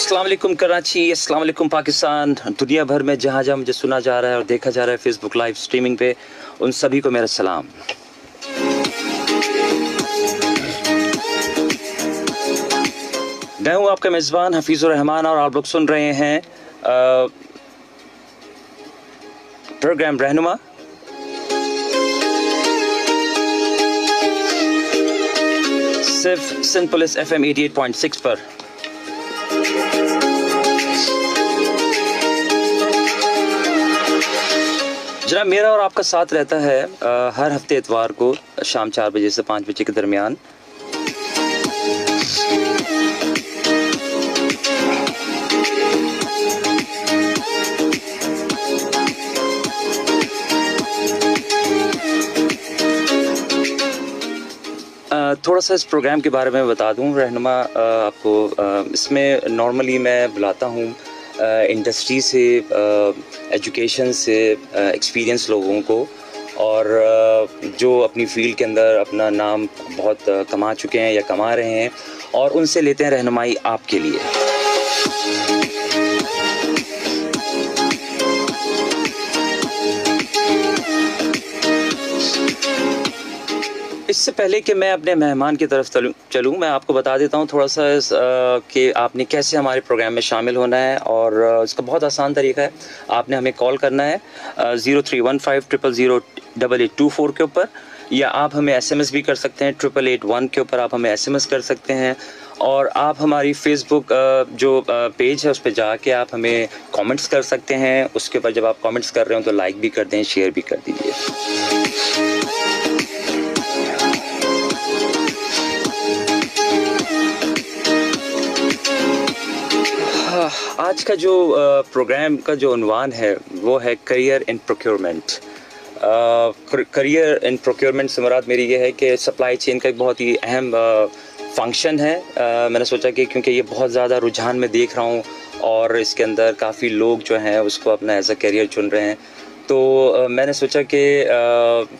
अस्सलाम वालेकुम कराची, अस्सलाम वालेकुम पाकिस्तान। दुनिया भर में जहाँ जहाँ मुझे सुना जा रहा है और देखा जा रहा है फेसबुक लाइव स्ट्रीमिंग पे, उन सभी को मेरा सलाम। मैं हूँ आपका मेज़बान हफीज़ुर रहमान और आप लोग सुन रहे हैं प्रोग्राम रहनुमा। सिर्फ सिंध पुलिस FM 88.6 पर। जनाब, मेरा और आपका साथ रहता है हर हफ्ते इतवार को शाम 4 बजे से 5 बजे के दरमियान। थोड़ा सा इस प्रोग्राम के बारे में बता दूं रहनुमा आपको। इसमें नॉर्मली मैं बुलाता हूं इंडस्ट्री से, एजुकेशन से एक्सपीरियंस लोगों को, और जो अपनी फील्ड के अंदर अपना नाम बहुत कमा चुके हैं या कमा रहे हैं, और उनसे लेते हैं रहनुमाई आपके लिए। इससे पहले कि मैं अपने मेहमान की तरफ चलूँ, मैं आपको बता देता हूँ थोड़ा सा कि आपने कैसे हमारे प्रोग्राम में शामिल होना है। और इसका बहुत आसान तरीका है, आपने हमें कॉल करना है 0315000824 के ऊपर, या आप हमें SMS भी कर सकते हैं 8881 के ऊपर, आप हमें SMS कर सकते हैं। और आप हमारी फेसबुक जो पेज है उस पर जाके आप हमें कमेंट्स कर सकते हैं। उसके ऊपर जब आप कमेंट्स कर रहे हो तो लाइक भी कर दें, शेयर भी कर दीजिए। आज का जो प्रोग्राम का जो उन्वान है वो है career in procurement. Career in procurement से मुराद मेरी ये है कि सप्लाई चेन का एक बहुत ही अहम फंक्शन है। मैंने सोचा कि क्योंकि ये बहुत ज़्यादा रुझान में देख रहा हूँ और इसके अंदर काफ़ी लोग जो हैं उसको अपना एज अ करियर चुन रहे हैं, तो मैंने सोचा कि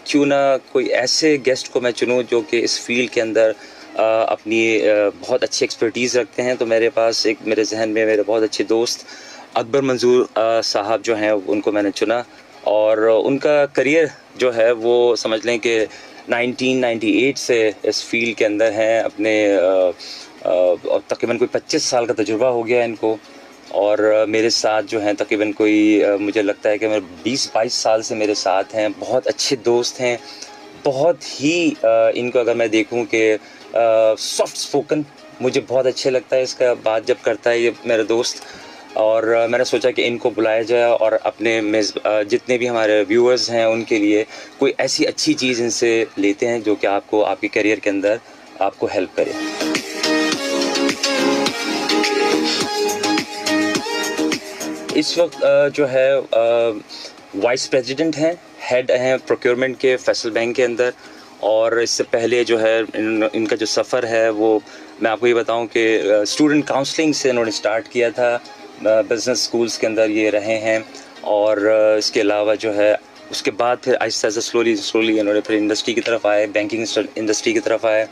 क्यों ना कोई ऐसे गेस्ट को मैं चुनूँ जो कि इस फील्ड के अंदर अपनी बहुत अच्छी एक्सपर्टीज़ रखते हैं। तो मेरे पास मेरे जहन में मेरे बहुत अच्छे दोस्त अकबर मंजूर साहब जो हैं उनको मैंने चुना, और उनका करियर जो है वो समझ लें कि 1998 से इस फील्ड के अंदर हैं अपने, और तकरीबन कोई 25 साल का तजुर्बा हो गया इनको। और मेरे साथ जो हैं तकरीबन कोई मुझे लगता है कि मेरे 20-22 साल से मेरे साथ हैं, बहुत अच्छे दोस्त हैं। बहुत ही इनको अगर मैं देखूं कि सॉफ्ट स्पोकन मुझे बहुत अच्छे लगता है इसका बात जब करता है ये मेरा दोस्त। और मैंने सोचा कि इनको बुलाया जाए और अपने जितने भी हमारे व्यूअर्स हैं उनके लिए कोई ऐसी अच्छी चीज़ इनसे लेते हैं जो कि आपको आपके करियर के अंदर आपको हेल्प करे। इस वक्त जो है वाइस प्रेसिडेंट हैं, हेड हैं प्रोक्योरमेंट के फैसल बैंक के अंदर। और इससे पहले जो है इनका जो सफ़र है वो मैं आपको ये बताऊं कि स्टूडेंट काउंसलिंग से इन्होंने स्टार्ट किया था, बिज़नेस स्कूल्स के अंदर ये रहे हैं। और इसके अलावा जो है उसके बाद फिर आहिस्ता आहिस्ता स्लोली इन्होंने फिर इंडस्ट्री की तरफ आए, बैंकिंग इंडस्ट्री की तरफ आए।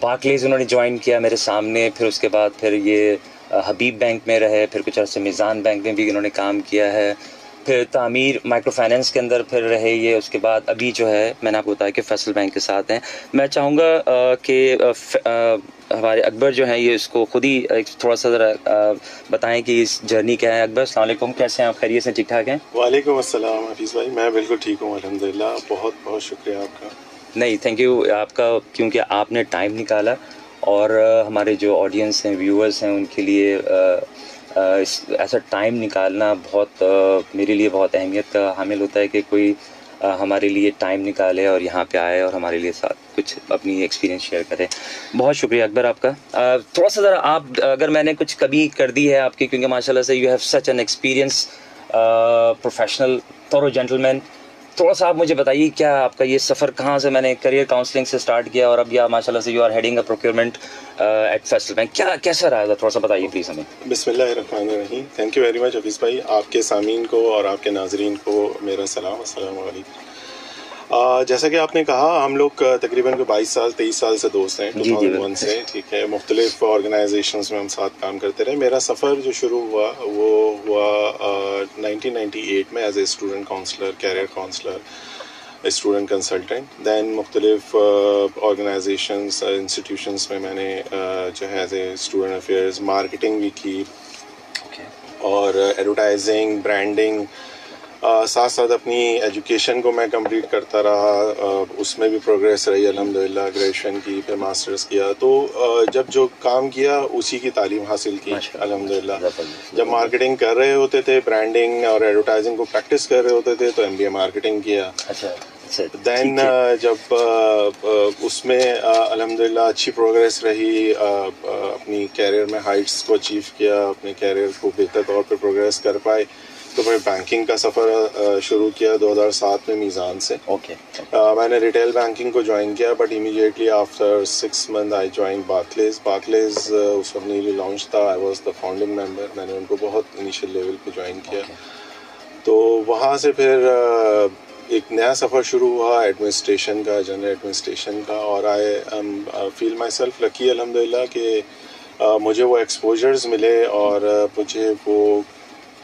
बार्कलेज उन्होंने ज्वाइन किया मेरे सामने, फिर उसके बाद फिर ये हबीब बैंक में रहे, फिर कुछ अर्से मिज़ान बैंक में भी इन्होंने काम किया है, फिर तामीर माइक्रो फाइनेंस के अंदर फिर रहे ये। उसके बाद अभी जो है मैंने आपको बताया कि फैसल बैंक के साथ हैं। मैं चाहूँगा कि हमारे अकबर जो हैं ये इसको खुद ही थोड़ा सा ज़रा बताएं कि इस जर्नी क्या है। अकबर अस्सलाम वालेकुम, कैसे हैं आप? खैरियत से ठीक ठाक हैं? वालेकुम अस्सलाम हफीज़ भाई, मैं बिल्कुल ठीक हूँ अल्हम्दुलिल्लाह। बहुत बहुत शुक्रिया आपका। नहीं, थैंक यू आपका, क्योंकि आपने टाइम निकाला। और हमारे जो ऑडियंस हैं, व्यूअर्स हैं, उनके लिए ऐसा टाइम निकालना बहुत मेरे लिए बहुत अहमियत का हामिल होता है कि कोई हमारे लिए टाइम निकाले और यहाँ पे आए और हमारे लिए साथ कुछ अपनी एक्सपीरियंस शेयर करे। बहुत शुक्रिया अकबर आपका। थोड़ा सा ज़रा आप, अगर मैंने कुछ कमी कर दी है आपकी, क्योंकि माशाल्लाह से you have such an experience professional thorough gentleman, थोड़ा सा आप मुझे बताइए क्या आपका ये सफ़र कहाँ से, मैंने करियर काउंसलिंग से स्टार्ट किया और अब या माशाल्लाह से you are heading a procurement at Faisal bank, क्या कैसा रहा था? थोड़ा सा बताइए प्लीज़ हमें। बिस्मिल्लाहिर्रहमानिर्रहीम। Thank you very much Hafeez भाई। आपके सामीन को और आपके नाजरीन को मेरा सलाम, अस्सलाम वालेकुम। जैसा कि आपने कहा, हम लोग तकरीबन 23 साल से दोस्त हैं, जी, जी, 2001 से, ठीक है। मुख्तलिफ ऑर्गेनाइजेशंस में हम साथ काम करते रहे। मेरा सफ़र जो शुरू हुआ वो हुआ 1998 में as a student counsellor, career counsellor, student consultant. Then मुख्तलिफ ऑर्गेनाइजेशंस, इंस्टीट्यूशंस में मैंने जो है as a student affairs marketing भी की, और एडवर्टाइजिंग, ब्रांडिंग, साथ साथ अपनी एजुकेशन को मैं कंप्लीट करता रहा। उसमें भी प्रोग्रेस रही अल्हम्दुलिल्लाह। ग्रेजुएशन की, फिर मास्टर्स किया। तो जब जो काम किया उसी की तालीम हासिल की अल्हम्दुलिल्लाह। जब मार्केटिंग कर रहे होते थे, ब्रांडिंग और एडवर्टाइजिंग को प्रैक्टिस कर रहे होते थे, तो MBA मार्केटिंग किया। देन जब उसमें अल्हम्दुलिल्लाह अच्छी प्रोग्रेस रही, अपनी कैरियर में हाइट्स को अचीव किया, अपने कैरियर को बेहतर तौर पे प्रोग्रेस कर पाए, तो मैं बैंकिंग का सफ़र शुरू किया 2007 में मीज़ान से। मैंने रिटेल बैंकिंग को ज्वाइन किया, but immediately after 6 month I join Barclays. Barclays उस वक्त न्यूली लॉन्च था। I was the founding member. मैंने उनको बहुत इनिशियल लेवल पे ज्वाइन किया। तो वहाँ से फिर एक नया सफ़र शुरू हुआ एडमिनिस्ट्रेशन का, जनरल एडमिनिस्ट्रेशन का। और I feel my self lucky अल्हम्दुलिल्लाह कि मुझे वो एक्सपोजर्स मिले और मुझे वो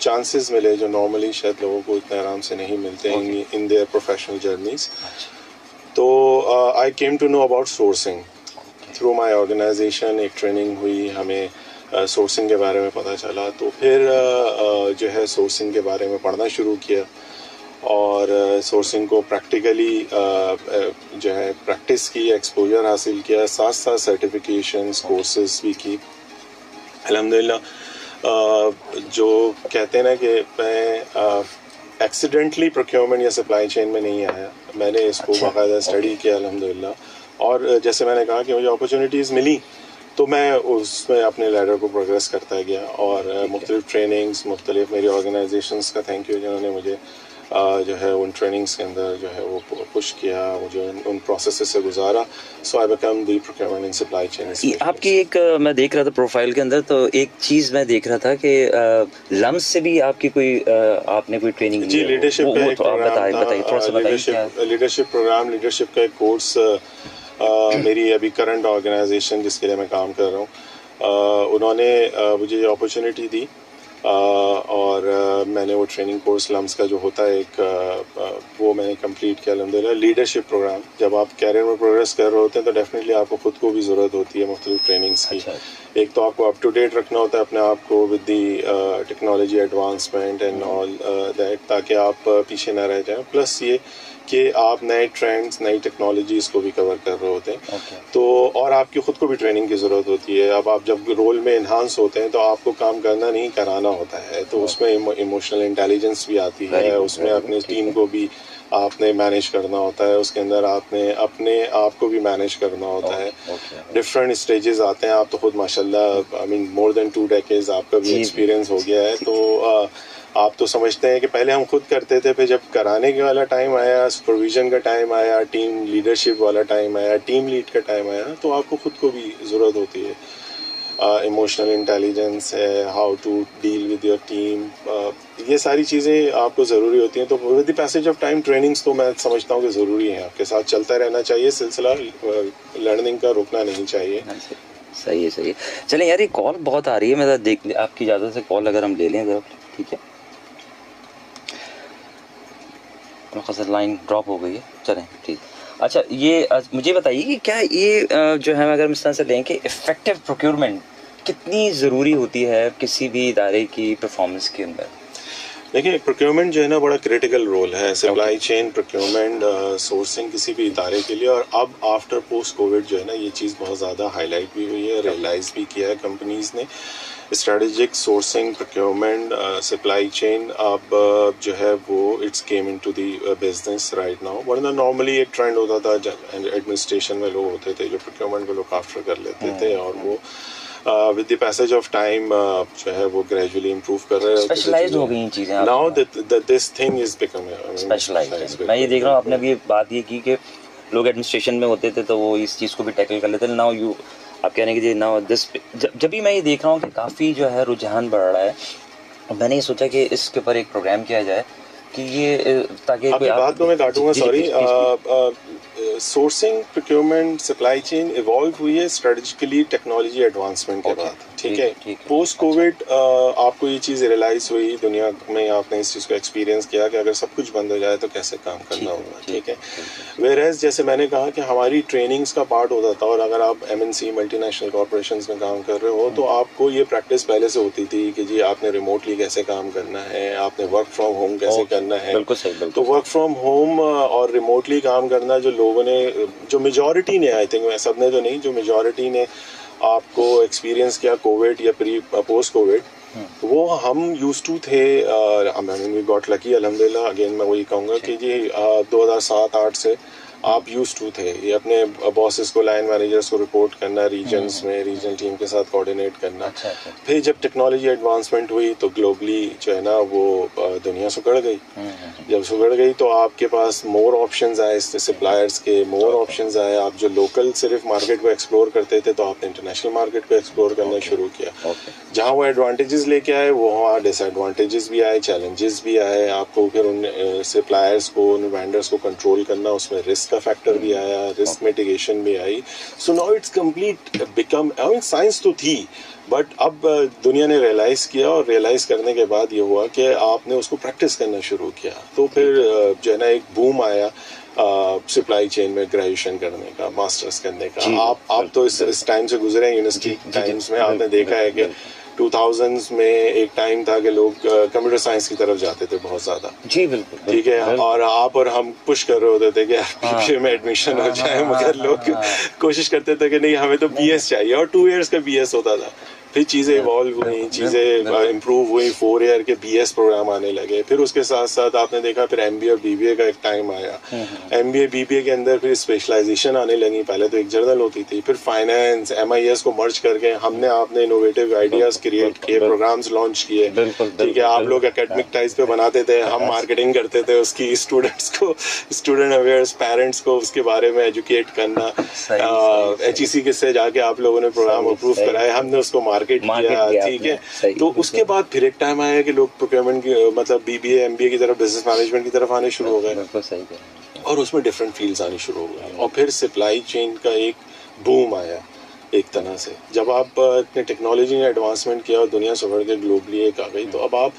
चांसेस मिले जो नॉर्मली शायद लोगों को इतने आराम से नहीं मिलते इन देयर प्रोफेशनल जर्नीज। तो I came to know about sourcing through my organisation. एक ट्रेनिंग हुई, हमें सोर्सिंग के बारे में पता चला। तो फिर जो है सोर्सिंग के बारे में पढ़ना शुरू किया, और सोर्सिंग को प्रैक्टिकली जो है प्रैक्टिस की, एक्सपोजर हासिल किया, साथ साथ सर्टिफिकेशंस, कोर्सेज भी की अल्हम्दुलिल्लाह। जो कहते हैं ना कि मैं एक्सीडेंटली प्रोक्योरमेंट या सप्लाई चेन में नहीं आया। मैंने इसको बाकायदा स्टडी किया अल्हम्दुलिल्लाह। और जैसे मैंने कहा कि मुझे अपॉर्चुनिटीज़ मिली, तो मैं उसमें अपने लैडर को प्रोग्रेस करता गया। और मुख्तलिफ ट्रेनिंग्स, मुख्तलिफ मेरी ऑर्गेनाइजेशंस का थैंक यू जिन्होंने मुझे जो है उन ट्रेनिंग्स के अंदर जो है वो पुश किया, मुझे उन प्रोसेस से गुजारा। So I become the procurement and supply chain. आपकी एक मैं देख रहा था प्रोफाइल के अंदर, तो एक चीज़ मैं देख रहा था कि लम्स से भी आपकी कोई आपने कोई ट्रेनिंग जी, लीडरशिप का एक प्रोग्राम बताइए थोड़ा सा, बताइए। लीडरशिप प्रोग्राम, लीडरशिप का एक कोर्स मेरी अभी करंट ऑर्गेनाइजेशन जिसके लिए मैं काम कर रहा हूँ, उन्होंने मुझे अपॉर्चुनिटी दी। और मैंने वो ट्रेनिंग कोर्स लम्स का जो होता है एक वो मैंने कंप्लीट किया अल्हम्दुलिल्लाह। लीडरशिप प्रोग्राम, जब आप कैरियर में प्रोग्रेस कर रहे होते हैं तो डेफिनेटली आपको खुद को भी ज़रूरत होती है मुख्तलिफ ट्रेनिंग्स की। एक तो आपको अप टू डेट रखना होता है अपने आप को with the technology advancement and all that, ताकि आप पीछे ना रह जाएं। प्लस ये कि आप नए ट्रेंड्स, नई टेक्नोलॉजीज़ को भी कवर कर रहे होते हैं। तो और आपकी ख़ुद को भी ट्रेनिंग की ज़रूरत होती है। अब आप जब रोल में इन्हांस होते हैं तो आपको काम करना नहीं, कराना होता है। तो उसमें इमोशनल इंटेलिजेंस भी आती है, उसमें अपनी टीम को भी आपने मैनेज करना होता है, उसके अंदर आपने अपने आप को भी मैनेज करना होता है। डिफरेंट स्टेजेस आते हैं। आप तो खुद माशाल्लाह I mean more than 2 decades आपका भी एक्सपीरियंस हो गया है। तो आप तो समझते हैं कि पहले हम खुद करते थे, फिर जब कराने के वाला टाइम आया, सुपरविजन का टाइम आया, टीम लीडरशिप वाला टाइम आया, टीम लीड का टाइम आया, तो आपको खुद को भी ज़रूरत होती है। इमोशनल इंटेलिजेंस है, how to deal with your team, ये सारी चीज़ें आपको ज़रूरी होती हैं। तो with the passage of time trainings तो मैं समझता हूँ कि ज़रूरी है, आपके साथ चलता रहना चाहिए सिलसिला, लर्निंग का रुकना नहीं चाहिए। सही है, सही है। चलें यार, ये कॉल बहुत आ रही है, मैं देख आपकी इजाज़त से कॉल अगर हम ले लें अगर, ठीक है। तो लाइन ड्रॉप हो गई है, चलें ठीक। अच्छा, ये मुझे बताइए कि क्या ये जो है अगर इस तरह से लें कि इफ़ेक्टिव प्रोक्योरमेंट कितनी ज़रूरी होती है किसी भी इदारे की परफॉर्मेंस के अंदर? देखिए, प्रोक्योरमेंट जो है ना बड़ा क्रिटिकल रोल है। सप्लाई चेन, प्रोक्योरमेंट, सोर्सिंग किसी भी इदारे के लिए। और अब आफ्टर पोस्ट कोविड जो है ना ये चीज़ बहुत ज़्यादा हाईलाइट भी हुई है, रियलाइज़ भी किया है कंपनीज़ ने। Strategic sourcing, procurement, supply chain अब जो है वो it's came into the business right now. वरना नॉर्मली एक ट्रेंड होता था, एडमिनिस्ट्रेशन में लोग होते थे जो प्रोक्योरमेंट को लुक आफ्टर कर लेते थे, और वो with the passage of time जो है वो ग्रेजुअली इम्प्रूव कर रहे हैं, स्पेशलाइज्ड हो गई चीज़ें। Now this thing is becoming specialised. मैं ये देख रहा हूँ, आपने अभी बात ये की कि लोग एडमिनिस्ट्रेशन में होते थे तो वो इस चीज़ को भी टैकल कर लेते थे। नाउ यू आप कहने की नाउ दिस, जब भी मैं ये देख रहा हूँ कि काफ़ी जो है रुझान बढ़ रहा है, मैंने ये सोचा कि इसके ऊपर एक प्रोग्राम किया जाए कि ये ताकि आपकी बात को मैं काटूंगा, sorry. Sourcing, procurement, supply chain evolve हुई है स्ट्रेटेजिकली टेक्नोलॉजी एडवांसमेंट के बाद, ठीक है। पोस्ट कोविड आपको ये चीज़ रियलाइज हुई दुनिया में, आपने इस चीज़ को एक्सपीरियंस किया कि अगर सब कुछ बंद हो जाए तो कैसे काम करना होगा, ठीक है। वेयरएज जैसे मैंने कहा कि हमारी ट्रेनिंग्स का पार्ट होता था, और अगर आप MNC मल्टीनेशनल कॉर्पोरेशंस में काम कर रहे हो तो आपको ये प्रैक्टिस पहले से होती थी कि जी आपने रिमोटली कैसे काम करना है, आपने वर्क फ्रॉम होम कैसे करना है। बिल्कुल सही। तो वर्क फ्रॉम होम और रिमोटली काम करना जो लोगों ने, जो मेजॉरिटी ने, आई थिंक सब ने तो नहीं, जो मेजॉरिटी ने आपको एक्सपीरियंस किया कोविड या प्री पोस्ट कोविड, वो हम यूज टू थे। वी गॉट लकी अल्हम्दुलिल्लाह। अगेन मैं वही कहूँगा कि जी 2007-8 से आप यूज टू थे ये अपने बॉसेस को, लाइन मैनेजर्स को रिपोर्ट करना, रीजन्स में रीजनल टीम के साथ कोऑर्डिनेट करना। अच्छा। फिर जब टेक्नोलॉजी एडवांसमेंट हुई तो ग्लोबली जो है ना वो दुनिया सुकड़ गई। जब सुकड़ गई तो आपके पास मोर ऑप्शंस आए सप्लायर्स के, मोर ऑप्शंस आए। आप जो लोकल सिर्फ मार्केट को एक्सप्लोर करते थे तो आपने इंटरनेशनल मार्केट को एक्सप्लोर करना शुरू किया। जहाँ वो एडवांटेजेस लेके आए वहाँ डिसएडवांटेजेस भी आए, चैलेंजेस भी आए। आपको फिर उन सप्लायर्स को, उन वेंडर्स को कंट्रोल करना, उसमें रिस्क का फैक्टर भी आया, रिस्क मिटिगेशन भी आई। So now it's complete become, I mean science तो थी बट अब दुनिया ने रियलाइज किया, और रियलाइज करने के बाद ये हुआ कि आपने उसको प्रैक्टिस करना शुरू किया। तो फिर जो है ना एक बूम आया सप्लाई चेन में ग्रेजुएशन करने का, मास्टर्स करने का। आप तो इस टाइम से गुजरे यूनिवर्सिटी टाइम्स में, आपने देखा है कि 2000s में एक टाइम था कि लोग कंप्यूटर साइंस की तरफ जाते थे बहुत ज्यादा। जी बिल्कुल, ठीक है। और आप और हम पुश कर रहे होते थे कि PPA में एडमिशन हो जाए, मगर लोग कोशिश करते थे कि नहीं हमें तो BS चाहिए, और 2 years का BS होता था। फिर चीज़ें इवॉल्व हुई, चीज़ें इम्प्रूव हुई, 4 year के BS प्रोग्राम आने लगे। फिर उसके साथ साथ आपने देखा फिर MBA और BBA का एक टाइम आया। MBA BBA के अंदर फिर स्पेशलाइजेशन आने लगी। पहले तो एक जर्नल होती थी, फिर फाइनेंस MIS को मर्ज करके हमने आपने इनोवेटिव आइडियाज क्रिएट किए, प्रोग्राम्स लॉन्च किए। ठीक है। आप लोग एकेडमिक टाइज पे बनाते थे, हम मार्केटिंग करते थे उसकी, स्टूडेंट्स को, स्टूडेंट अवेयर्स, पेरेंट्स को उसके बारे में एजुकेट करना। HEC से जाके आप लोगों ने प्रोग्राम अप्रूव कराए, हमने उसको मार्केट किया। ठीक है। तो उसके बाद फिर एक टाइम आया कि लोग प्रोक्योरमेंट की, मतलब BBA MBA की तरफ, बिजनेस मैनेजमेंट की तरफ आने शुरू हो गए, और उसमें डिफरेंट फील्ड्स आनी शुरू हो गए। और फिर सप्लाई चेन का एक बूम आया एक तरह से। जब आप इतने टेक्नोलॉजी ने एडवांसमेंट किया और दुनिया सुधर के ग्लोबली एक आ गई, तो अब आप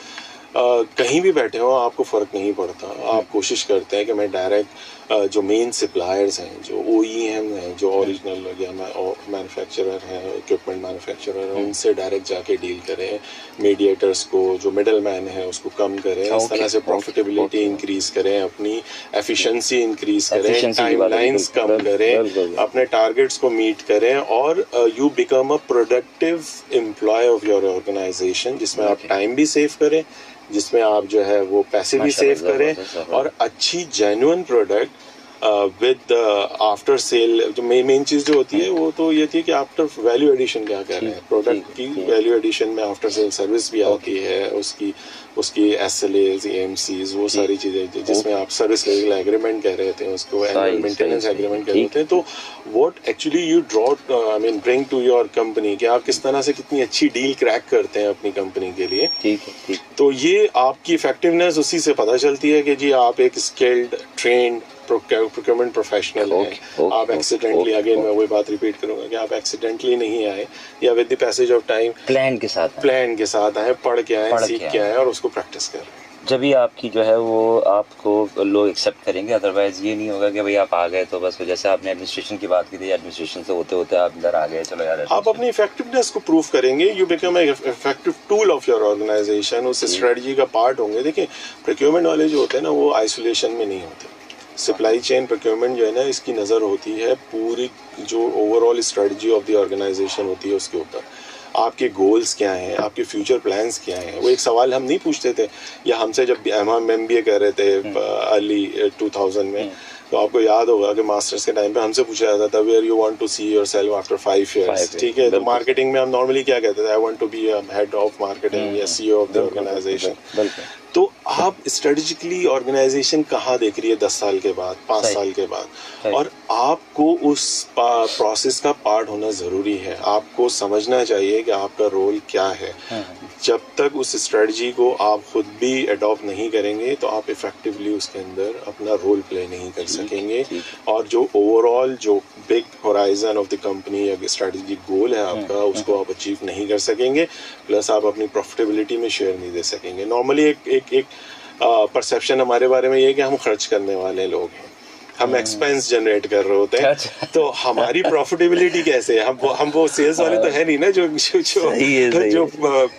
कहीं भी बैठे हो आपको फ़र्क नहीं पड़ता। आप कोशिश करते हैं कि मैं डायरेक्ट जो मेन सप्लायर्स हैं, जो OEM हैं, जो ओरिजिनल या मैन्युफैक्चरर हैं, इक्विपमेंट मैन्युफैक्चरर हैं, उनसे डायरेक्ट जाके डील करें। मीडिएटर्स को, जो मिडल मैन है, उसको कम करें। इस तरह से प्रॉफिटेबिलिटी इंक्रीज करें, अपनी एफिशिएंसी इंक्रीज करें, टाइमलाइंस कम करें, अपने टारगेट्स को मीट करें, और you become a productive employee of your organisation, जिसमें आप टाइम भी सेव करें, जिसमें आप जो है वो पैसे भी सेव करें, और अच्छी genuine product with after sale. जो मेन चीज़ जो होती है वो तो ये थी कि आफ्टर वैल्यू एडिशन क्या कह रहे हैं, प्रोडक्ट की वैल्यू एडिशन में आफ्टर सेल सर्विस भी आती है, उसकी SLAs, AMCs, वो सारी चीज़ें जिसमें आप सर्विस लेवल एग्रीमेंट कह रहे थे, उसको एनुअल मेंटेनेंस एग्रीमेंट कह रहे थे। तो what actually you bring to your company, कि आप किस तरह से कितनी अच्छी डील क्रैक करते हैं अपनी कंपनी के लिए। ठीक। तो ये आपकी इफेक्टिवनेस उसी से पता चलती है कि जी आप एक स्किल्ड, ट्रेन्ड प्रोक्योरमेंट प्रोफेशनल है। आप एक्सीडेंटली, अगेन मैं वही बात रिपीट करूंगा कि आप एक्सीडेंटली नहीं आए, या with the passage of time plan के साथ आए, पढ़ के आए, सीख के आए, और उसको प्रैक्टिस कर रहे हैं। जब ही आपकी जो है वो आपको लोग एक्सेप्ट करेंगे, अदरवाइज ये नहीं होगा कि भाई आप आ गए तो बस, जैसे आपने एडमिनिस्ट्रेशन की बात की थी, एडमिनिस्ट्रेशन से होते होते आप अंदर आ गए, चलो यार आप अपनी इफेक्टिवनेस को प्रूव करेंगे, you become a effective tool of your organisation, उस स्ट्रेटजी का पार्ट होंगे। देखिए प्रोक्योरमेंट वाले जो होते हैं ना, वो आइसोलेशन में नहीं होते। सप्लाई चेन प्रोक्योरमेंट जो है ना, इसकी नज़र होती है पूरी जो overall strategy of the organisation होती है उसके ऊपर। आपके गोल्स क्या हैं, आपके फ्यूचर प्लान्स क्या हैं। वो एक सवाल हम नहीं पूछते थे, या हमसे जब हम MBA कर रहे थे अर्ली 2000 में, तो आपको याद होगा कि मास्टर्स के टाइम पे हमसे पूछा जाता था where you want to see yourself after 5 years। ठीक है। तो मार्केटिंग में हम नॉर्मली क्या कहते थे, I want to be head of marketing या CEO ऑफ द ऑर्गेनाइजेशन। तो आप स्ट्रेटेजिकली ऑर्गेनाइजेशन कहाँ देख रही है 10 साल के बाद, 5 साल के बाद, और आपको उस प्रोसेस का पार्ट होना ज़रूरी है। आपको समझना चाहिए कि आपका रोल क्या है। जब तक उस स्ट्रेटजी को आप खुद भी अडॉप्ट नहीं करेंगे तो आप इफ़ेक्टिवली उसके अंदर अपना रोल प्ले नहीं कर सकेंगे, और जो ओवरऑल जो big horizon of the company या स्ट्रेटजी गोल है आपका, उसको आप अचीव नहीं कर सकेंगे, प्लस आप अपनी प्रॉफिटेबिलिटी में शेयर नहीं दे सकेंगे। नॉर्मली एक परसेप्शन हमारे बारे में ये है कि हम खर्च करने वाले लोग हैं, हम एक्सपेंस जनरेट कर रहे होते हैं, तो हमारी प्रॉफिटेबिलिटी कैसे है? हम वो सेल्स वाले तो है नहीं ना जो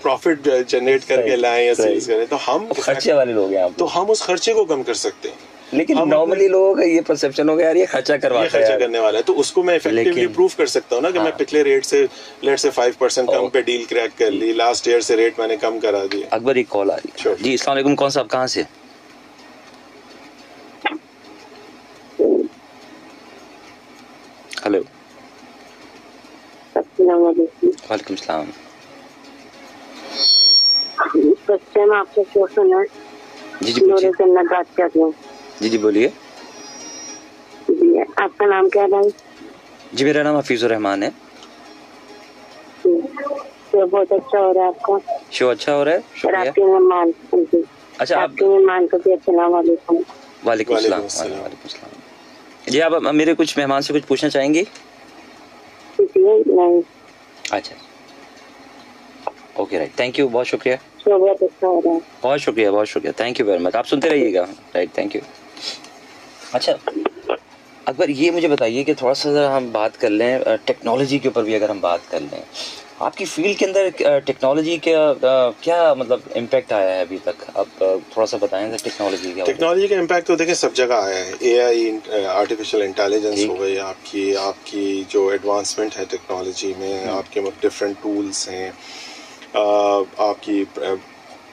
प्रॉफिट जनरेट करके लाएं या सेल्स करें, तो हम खर्चे वाले लोग हैं, तो हम उस खर्चे को कम कर सकते हैं। लेकिन नॉर्मली लोगों का ये परसेप्शन हो गया यार ये खर्चा करने वाला है, तो उसको मैं इफेक्टिवली प्रूव कर सकता हूँ ना कि मैं पिछले रेट से लेट से 5% कम पे डील क्रैक कर ली, लास्ट ईयर से रेट मैंने कम करा दिया। अकबर एक कॉल आ रही है जी। अस्सलाम वालेकुम, कौन साहब कहाँ से? हेलो, वालेकुम सलाम। मैं आपसे शो सुना जी पूछिए। बात कर रही हूँ। जी बोलिए। जी, आपका नाम क्या है भाई? जी मेरा नाम हफीजुर रहमान है। तो बहुत अच्छा हो रहा है आपका शो, अच्छा हो रहा है, शुक्रिया। आपके मेहमान, अच्छा आपके मेहमान को भी अस्सलाम वालेकुम। वालेकुम सलाम। जी आप मेरे कुछ मेहमान से कुछ पूछना चाहेंगी? नहीं। अच्छा, ओके राइट, थैंक यू, बहुत शुक्रिया। बहुत अच्छा हो रहा है। बहुत शुक्रिया, थैंक यू वेरी मच। आप सुनते रहिएगा, राइट, थैंक यू। अच्छा अकबर, ये मुझे बताइए कि थोड़ा सा हम बात कर लें टेक्नोलॉजी के ऊपर भी, अगर हम बात कर लें आपकी फील्ड के अंदर टेक्नोलॉजी का क्या मतलब इम्पैक्ट आया है अभी तक? आप थोड़ा सा बताएं टेक्नोलॉजी का इम्पैक्ट। तो देखिए सब जगह आया है, AI आर्टिफिशियल इंटेलिजेंस हो गई, आपकी जो एडवांसमेंट है टेक्नोलॉजी में, आपके डिफरेंट टूल्स हैं, आपकी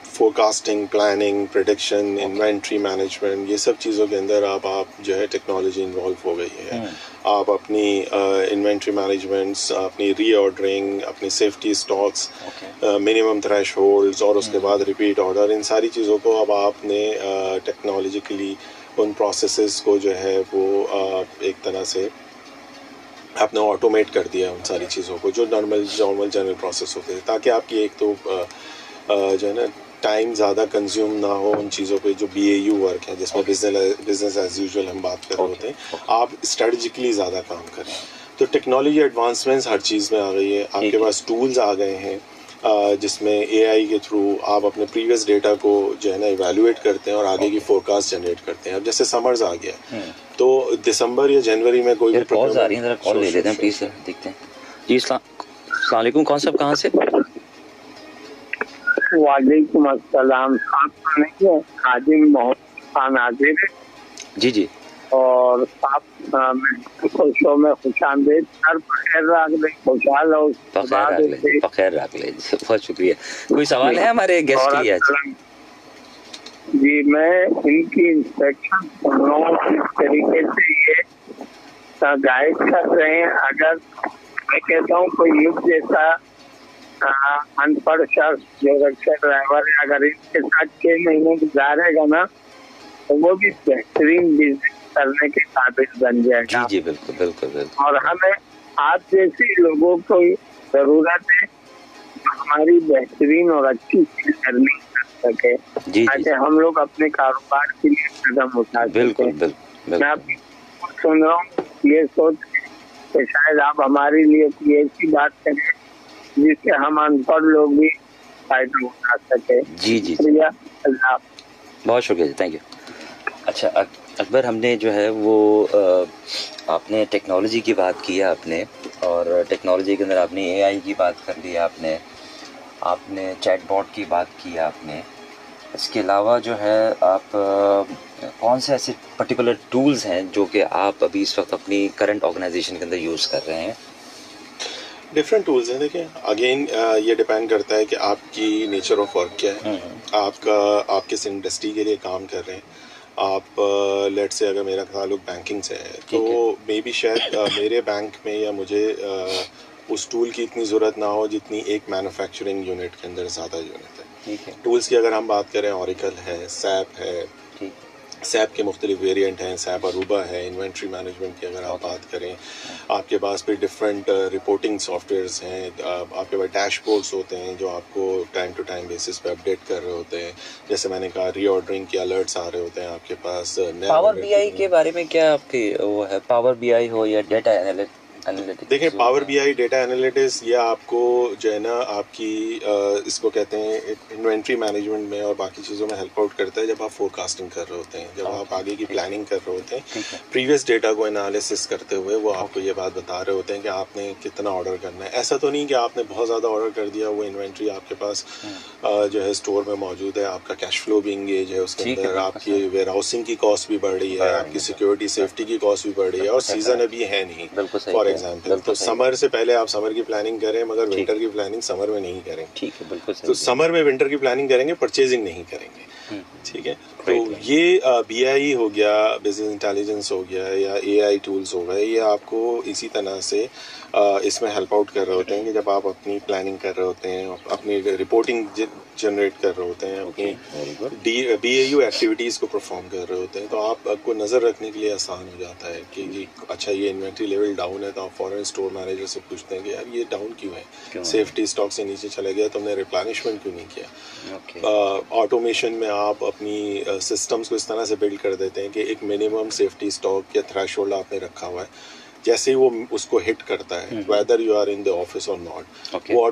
forecasting, planning, prediction, inventory management, ये सब चीज़ों के अंदर आप जो है टेक्नोलॉजी इन्वॉल्व हो गई है। आप अपनी इन्वेंट्री मैनेजमेंट्स, अपनी रीऑर्डरिंग, अपनी सेफ्टी स्टॉक्स, मिनिमम थ्रेशहोल्ड्स और उसके बाद रिपीट ऑर्डर, इन सारी चीज़ों को अब आपने टेक्नोलॉजिकली उन प्रोसेसेस को जो है वो एक तरह से आपने ऑटोमेट कर दिया उन सारी चीज़ों को जो नॉर्मल जनरल प्रोसेस होते हैं, ताकि आपकी एक तो जो है ना टाइम ज़्यादा कंज्यूम ना हो उन चीज़ों पे जो BAU वर्क है, जिसमें बिजनेस एज यूजुअल हम बात कर रहे होते हैं, आप स्ट्रेटजिकली ज़्यादा काम करें। तो टेक्नोलॉजी एडवांसमेंट्स हर चीज़ में आ गई है, आपके पास टूल्स आ गए हैं जिसमें AI के थ्रू आप अपने प्रीवियस डेटा को जो है ना इवैल्यूएट करते हैं और आगे की फोरकास्ट जनरेट करते हैं। अब जैसे समर्स आ गया तो दिसंबर या जनवरी में कोई भी कॉल्स आ रही हैं, जरा कॉल ले लेते हैं प्लीज, देखते हैं जी। अस्सलाम वालेकुम, कौन साहब कहाँ से? वालेकुम अस्सलाम। साहब नहीं है, खादिम मोहम्मद नाजिर जी और साहब शो में खुशामदीद, सर बखैर रख ले, खुशहाल हो, बखैर रख ले, बहुत शुक्रिया। कोई सवाल है हमारे गेस्ट के लिए? जी मैं इनकी इंस्पेक्शन इस तरीके से ये गाइड कर रहे हैं। अगर मैं कहता हूँ कोई युग जैसा अनपढ़ शख्स जो रिक्शा ड्राइवर है, अगर इनके साथ 6 महीने गुजारेगा ना तो वो भी बेहतरीन बिजनेस करने के काबिल बन जाएगा। जी बिल्कुल। और हमें आप जैसे लोगों को जरूरत है हमारी बेहतरीन और अच्छी लर्निंग कर सके, ताकि हम लोग अपने कारोबार के लिए कदम उठा सके। बिल्कुल। मैं आपकी सुन रहा हूँ, ये सोच कि शायद आप हमारे लिए कोई ऐसी बात करें जिससे हम अनपढ़ लोग भी फायदा उठा सके। जी शुक्रिया, अल्लाह। बहुत शुक्रिया जी, थैंक यू। अच्छा अकबर, हमने जो है वो आपने टेक्नोलॉजी की बात की है आपने, और टेक्नोलॉजी के अंदर आपने AI की बात कर ली है आपने चैटबॉट की बात की है आपने। इसके अलावा जो है आप कौन से ऐसे पर्टिकुलर टूल्स हैं जो कि आप अभी इस वक्त अपनी करंट ऑर्गेनाइजेशन के अंदर यूज़ कर रहे हैं? डिफरेंट टूल्स हैं। देखिए अगेन ये डिपेंड करता है कि आपकी नेचर ऑफ वर्क क्या है, आप किस इंडस्ट्री के लिए काम कर रहे हैं। आप लेट से अगर मेरा ताल्लुक बैंकिंग से है तो मे बी शायद मेरे बैंक में या मुझे उस टूल की इतनी ज़रूरत ना हो जितनी एक मैन्युफैक्चरिंग यूनिट के अंदर ज़्यादा यूनिट है। टूल्स की अगर हम बात करें, ऑरिकल है, सैप है, सैप के मुख्तलिफ वेरिएंट हैं, सैप अरूबा है, इन्वेंट्री मैनेजमेंट की अगर आप बात करें, आपके पास भी डिफरेंट रिपोर्टिंग सॉफ्टवेयर्स हैं, आपके पास डैशबोर्ड्स होते हैं जो आपको टाइम टू टाइम बेसिस पे अपडेट कर रहे होते हैं। जैसे मैंने कहा, रीऑर्डरिंग के अलर्ट्स आ रहे होते हैं आपके पास। पावर बीआई के बारे में क्या आपकी वो है, पावर बीआई हो या डेटा एनालिटिक्स? देखिए, पावर बीआई, डेटा एनालिटिक्स, ये आपको जो है ना आपकी इसको कहते हैं इन्वेंट्री मैनेजमेंट में और बाकी चीज़ों में हेल्प आउट करता है जब आप फोरकास्टिंग कर रहे होते हैं, जब आप आगे की प्लानिंग कर रहे होते हैं। प्रीवियस डेटा को एनालिसिस करते हुए वो आपको ये बात बता रहे होते हैं कि आपने कितना ऑर्डर करना है। ऐसा तो नहीं कि आपने बहुत ज़्यादा ऑर्डर कर दिया, वो इन्वेंट्री आपके पास जो है स्टोर में मौजूद है, आपका कैश फ्लो भी इंगेज है उसके अंदर, आपकी वेयर हाउसिंग की कॉस्ट भी बढ़ रही है, आपकी सिक्योरिटी सेफ्टी की कॉस्ट भी बढ़ रही है, और सीजन अभी है नहीं फॉर एग्जाम्पल। तो समर से पहले आप समर की प्लानिंग करें, मगर विंटर की प्लानिंग समर में नहीं करें। ठीक है, बिल्कुल सही। तो समर में विंटर की प्लानिंग करेंगे, परचेजिंग नहीं करेंगे। ठीक है, तो ये बीआई हो गया, बिजनेस इंटेलिजेंस हो गया, या एआई टूल्स हो गए, ये आपको इसी तरह से इसमें हेल्प आउट कर रहे होते हैं कि जब आप अपनी प्लानिंग कर रहे होते हैं, अपनी रिपोर्टिंग जनरेट कर रहे होते हैं, अपनी BAU एक्टिविटीज़ को परफॉर्म कर रहे होते हैं, तो आपको नज़र रखने के लिए आसान हो जाता है कि जी अच्छा ये इन्वेंट्री लेवल डाउन है, तो आप फॉरेन स्टोर मैनेजर से पूछते हैं कि यार ये डाउन क्यों है, सेफ्टी स्टॉक से नीचे चला गया, तुमने रिप्लेनिशमेंट क्यों नहीं किया। ऑटोमेशन में आप अपनी सिस्टम्स को इस तरह से बिल्ड कर देते हैं कि एक मिनिमम सेफ्टी स्टॉक या थ्रेशोल्ड आपने रखा हुआ है, जैसे ही वो उसको हिट करता है, whether you are in the office और नॉट, वो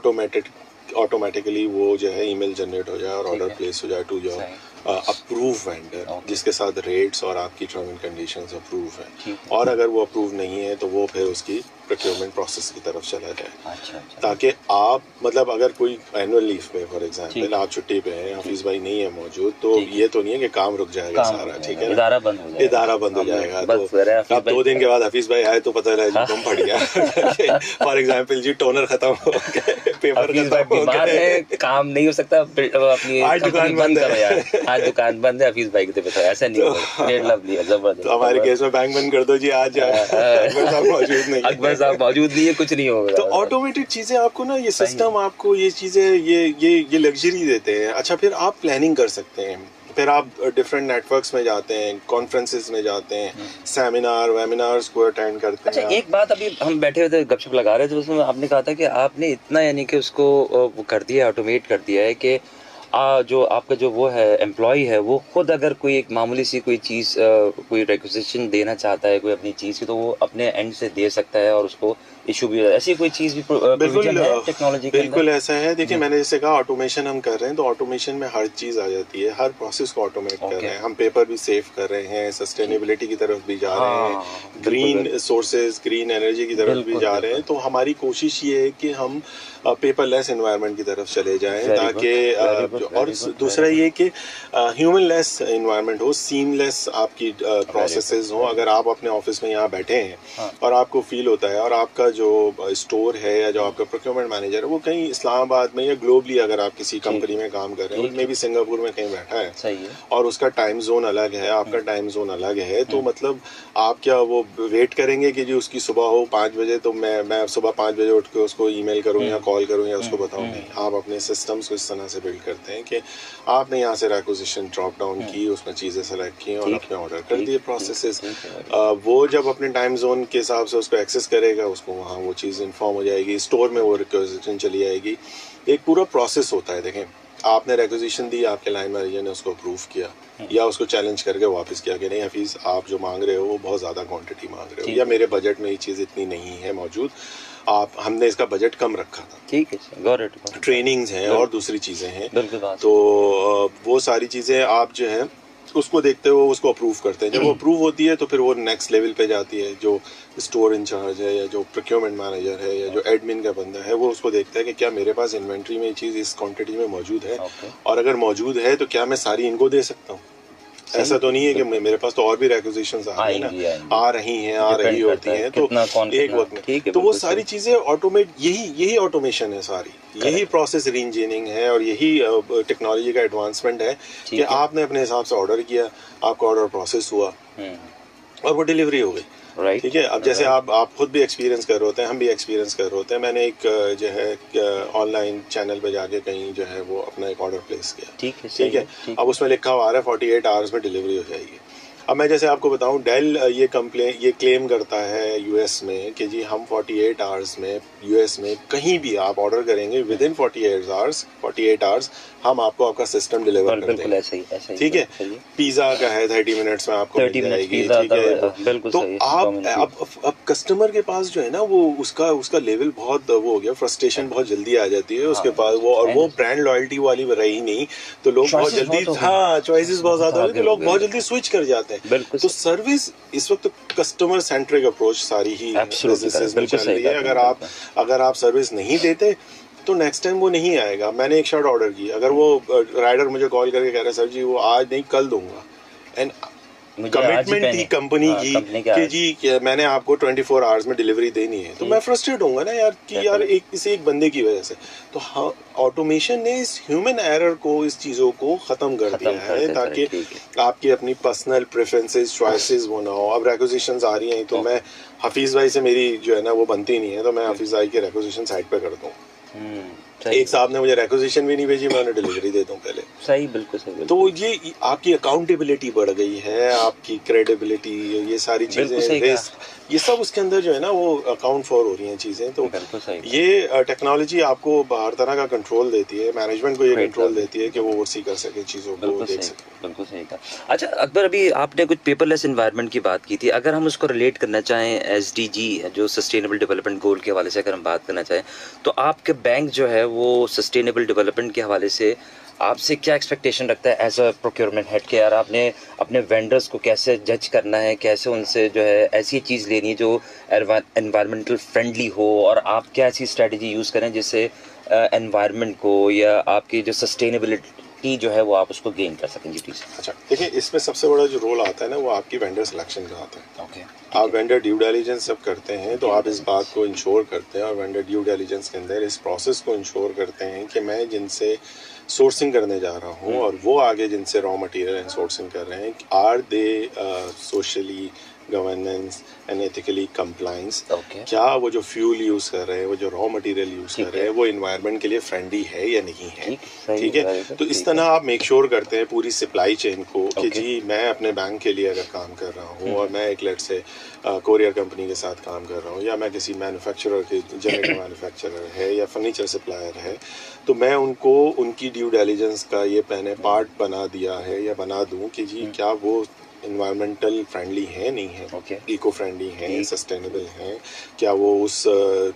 ऑटोमेटिकली वो जो है ईमेल जनरेट हो जाए और ऑर्डर प्लेस हो जाए टू योर अप्रूव वेंडर, जिसके साथ रेट्स और आपकी टर्म एंड कंडीशंस अप्रूव है। और अगर वो अप्रूव नहीं है तो वो फिर उसकी प्रोक्योरमेंट प्रोसेस की तरफ चला जाए, ताकि आप मतलब अगर कोई एनुअल लीव पे फॉर एग्जांपल आप छुट्टी पे हैं, हाफिज भाई नहीं है मौजूद, तो ये तो नहीं है कि काम रुक जाएगा सारा, ठीक है, इदारा बंद हो जाएगा। तो अब 2 दिन के बाद हाफिज भाई आए तो पता लगा तुम फट गया फॉर एग्जाम्पल जी, टोनर खत्म हो गया, पेपर खत्म हो गया, काम नहीं हो सकता, अपनी दुकान बंद करो यार, आज दुकान बंद है, हाफिज भाई को बताओ, ऐसा नहीं होगा। तो हमारे केस में बैंक बंद कर दो जी, आज अकबर साहब मौजूद नहीं, अकबर साहब मौजूद नहीं है, कुछ नहीं होगा। तो ऑटोमेटेड चीजें आपको ना, ये सिस्टम आपको ये चीजें ये लग्जरी देते हैं। अच्छा, फिर आप प्लानिंग कर सकते हैं, फिर आप डिफरेंट नेटवर्क्स में जाते हैं, कॉन्फ्रेंसेस में जाते हैं, सेमिनार वेमिनार्स को अटेंड करते हैं। अच्छा, एक बात, अभी हम बैठे हुए थे गपशप लगा रहे थे, उसमें आपने कहा था कि आपने इतना यानी कि उसको वो कर दिया, ऑटोमेट कर दिया है कि जो आपका जो वो है एम्प्लॉय है, वो खुद अगर कोई एक मामूली सी कोई चीज़ कोई रिक्वेजिशन देना चाहता है कोई अपनी चीज़ की, तो वो अपने एंड से दे सकता है और उसको इशू भी, ऐसी कोई चीज़ भी प्रोविजन है टेक्नोलॉजी के अंदर? बिल्कुल ऐसा है। देखिए, मैंने जैसे कहा ऑटोमेशन हम कर रहे हैं, तो ऑटोमेशन में हर चीज़ आ जाती है, हर प्रोसेस को ऑटोमेट कर रहे हैं हम, पेपर भी सेव कर रहे हैं, सस्टेनेबिलिटी की तरफ भी जा रहे हैं, ग्रीन सोर्सेज, ग्रीन एनर्जी की तरफ भी जा रहे हैं। तो हमारी कोशिश ये है कि हम पेपरलेस एनवायरनमेंट की तरफ चले जाएं, ताकि और दूसरा ये कि ह्यूमन लेस एनवायरनमेंट हो, सीमलेस आपकी प्रोसेसेस हो। अगर आप अपने ऑफिस में यहाँ बैठे हैं और आपको फील होता है, और आपका जो स्टोर है या जो आपका प्रोक्योरमेंट मैनेजर है वो कहीं इस्लामाबाद में या ग्लोबली अगर आप किसी कंपनी में काम कर रहे हैं, उसमें भी सिंगापुर में कहीं बैठा है, सही है, और उसका टाइम जोन अलग है, आपका टाइम जोन अलग है, तो मतलब आप क्या वो वेट करेंगे कि जी उसकी सुबह हो 5 बजे तो मैं सुबह 5 बजे उठ के उसको ईमेल करूँ या कॉल करूँ या उसको बताऊँ? नहीं, आप अपने सिस्टम्स को इस तरह से बिल्ड करते हैं कि आपने यहाँ से रिक्वेजिशन ड्रॉप डाउन की, उसमें चीज़ें सेलेक्ट की और अपने ऑर्डर कर दिए। प्रोसेसेस वो जब अपने टाइम जोन के हिसाब से उसको एक्सेस करेगा, उसको वहाँ वो चीज़ इन्फॉर्म हो जाएगी, स्टोर में वो रिक्वेजिशन चली जाएगी। एक पूरा प्रोसेस होता है। देखें, आपने रिक्वेजिशन दी, आपके लाइन मैनेजर ने उसको अप्रूव किया या उसको चैलेंज करके वापस किया कि नहीं हफीज़, आप जो मांग रहे हो वो बहुत ज़्यादा क्वांटिटी मांग रहे हो, या मेरे बजट में ये चीज़ इतनी नहीं है मौजूद, हमने इसका बजट कम रखा था, ठीक है, ट्रेनिंग्स हैं और दूसरी चीज़ें हैं, तो वो सारी चीज़ें आप जो है उसको देखते हो, उसको अप्रूव करते हैं। जब वो अप्रूव होती है तो फिर वो नेक्स्ट लेवल पे जाती है, जो स्टोर इंचार्ज है या जो प्रोक्योरमेंट मैनेजर है या जो एडमिन का बंदा है, वो उसको देखता है कि क्या मेरे पास इन्वेंट्री में ये चीज़ इस क्वांटिटी में मौजूद है, और अगर मौजूद है तो क्या मैं सारी इनको दे सकता हूँ। ऐसा तो नहीं है कि मेरे पास तो और भी रिक्वेजिशंस आ रही होती हैं, तो एक वक्त में तो वो सारी चीजें ऑटोमेट, यही ऑटोमेशन है सारी, यही प्रोसेस री इंजीनियरिंग है, और यही टेक्नोलॉजी का एडवांसमेंट है कि आपने अपने हिसाब से ऑर्डर किया, आपका ऑर्डर प्रोसेस हुआ, और वो डिलीवरी हो गई। राइट, ठीक है। अब जैसे आप खुद भी एक्सपीरियंस कर रहे होते हैं, हम भी एक्सपीरियंस कर रहे होते हैं। मैंने एक जो है ऑनलाइन चैनल पे जाके कहीं जो है वो अपना एक ऑर्डर प्लेस किया, ठीक है। अब उसमें लिखा हुआ आ रहा है 48 आवर्स में डिलीवरी हो जाएगी। अब मैं जैसे आपको बताऊं, डेल ये क्लेम करता है यूएस में कि जी हम 48 आवर्स में यूएस में कहीं भी आप ऑर्डर करेंगे विद इन 48 आवर्स हम आपको आपका सिस्टम डिलीवर कर देंगे। ऐसे ही ठीक है। पिज्जा का है 30 मिनट्स में आपको मिल जाएगी, ठीक है। तो आप अब कस्टमर के पास जो है ना वो उसका लेवल बहुत वो हो गया, फ्रस्ट्रेशन बहुत जल्दी आ जाती है उसके पास, वो ब्रांड लॉयल्टी वाली रही नहीं, तो लोग बहुत जल्दी चॉइसेस बहुत ज्यादा हो गए, तो लोग बहुत जल्दी स्विच कर जाते हैं। तो सर्विस इस वक्त कस्टमर सेंट्रिक अप्रोच सारी ही बिजनेसेस में चल रही है। अगर आप सर्विस नहीं देते तो नेक्स्ट टाइम वो नहीं आएगा। मैंने एक शर्ट ऑर्डर की, अगर वो राइडर मुझे कॉल करके कह रहा है सर जी वो आज नहीं कल दूंगा, एंड कमिटमेंट थी कंपनी की कि जी मैंने आपको 24 आवर्स में डिलीवरी देनी है, तो मैं फ्रस्ट्रेट होऊंगा ना यार कि यार एक बंदे की वजह से। तो हाँ, ऑटोमेशन ने इस ह्यूमन एरर को, इस चीज़ों को ख़त्म कर दिया है ताकि आपकी अपनी पर्सनल प्रेफरेंसेस चॉइसेस वो ना हो। अब रिक्वेजिशंस आ रही हैं तो मैं हफीज़ भाई से मेरी जो है ना वो बनती नहीं है, तो मैं हफीज़ भाई की रिक्वेजिशन साइड पे कर दूँ। एक साहब ने मुझे रिक्वेजिशन भी नहीं भेजी, मैं उन्हें डिलीवरी दे दूं पहले। सही, बिल्कुल सही। तो ये आपकी अकाउंटेबिलिटी बढ़ गई है, आपकी क्रेडिबिलिटी, ये सारी चीजें, ये सब उसके अंदर जो है ना वो अकाउंट फॉर हो रही हैं चीजें। तो ये टेक्नोलॉजी आपको हर तरह का कंट्रोल देती है, मैनेजमेंट को ये कंट्रोल देती है कि वो ओवरसी कर सके चीजों को, देख सके। बिल्कुल सही कहा। अच्छा अकबर, अभी आपने कुछ पेपरलेस एनवायरनमेंट की बात की थी, अगर हम उसको रिलेट करना चाहें SDG जो सस्टेनेबल डेवलपमेंट गोल के हवाले से अगर हम बात करना चाहें, तो आपके बैंक जो है वो सस्टेनेबल डेवलपमेंट के हवाले से आपसे क्या एक्सपेक्टेशन रखता है एज अ प्रोक्योरमेंट हेड के? यार आपने अपने वेंडर्स को कैसे जज करना है, कैसे उनसे जो है ऐसी चीज़ लेनी है जो एनवायरमेंटल फ्रेंडली हो, और आप क्या ऐसी स्ट्रेटजी यूज़ करें जिससे एनवायरनमेंट को या आपकी जो सस्टेनेबिलिटी जो है वो आप उसको गेन कर सकें? जी प्लीज़। अच्छा देखिए, इसमें सबसे बड़ा जो रोल आता है ना वो आपकी वेंडर सिलेक्शन का आता है। ओके। आप वेंडर ड्यू डिलिजेंस जब करते हैं तो आप इस बात को इंश्योर करते हैं, और वेंडर ड्यू डिलिजेंस के अंदर इस प्रोसेस को इंश्योर करते हैं कि मैं जिनसे सोर्सिंग करने जा रहा हूँ और वो आगे जिनसे रॉ मटेरियल एंड सोर्सिंग कर रहे हैं, are they socially governance and ethically compliance. क्या वो जो फ्यूल यूज कर रहे हैं, वो जो रॉ मटेरियल यूज कर रहे हैं, वो इन्वायरमेंट के लिए फ्रेंडली है या नहीं है? ठीक है। तो इस तरह आप मेक श्योर करते हैं पूरी सप्लाई चेन को कि जी मैं अपने बैंक के लिए अगर काम कर रहा हूँ और मैं एक लेट से कोरियर कंपनी के साथ काम कर रहा हूँ, या मैं किसी मैन्युफैक्चरर के जनरल मैन्युफैक्चरर है या फर्नीचर सप्लायर है, तो मैं उनको उनकी ड्यू डिलिजेंस का ये मैंने पार्ट बना दिया है या बना दूं कि जी क्या वो इन्वायरमेंटल फ्रेंडली है, नहीं है, इको फ्रेंडली है, सस्टेनेबल है, क्या वो उस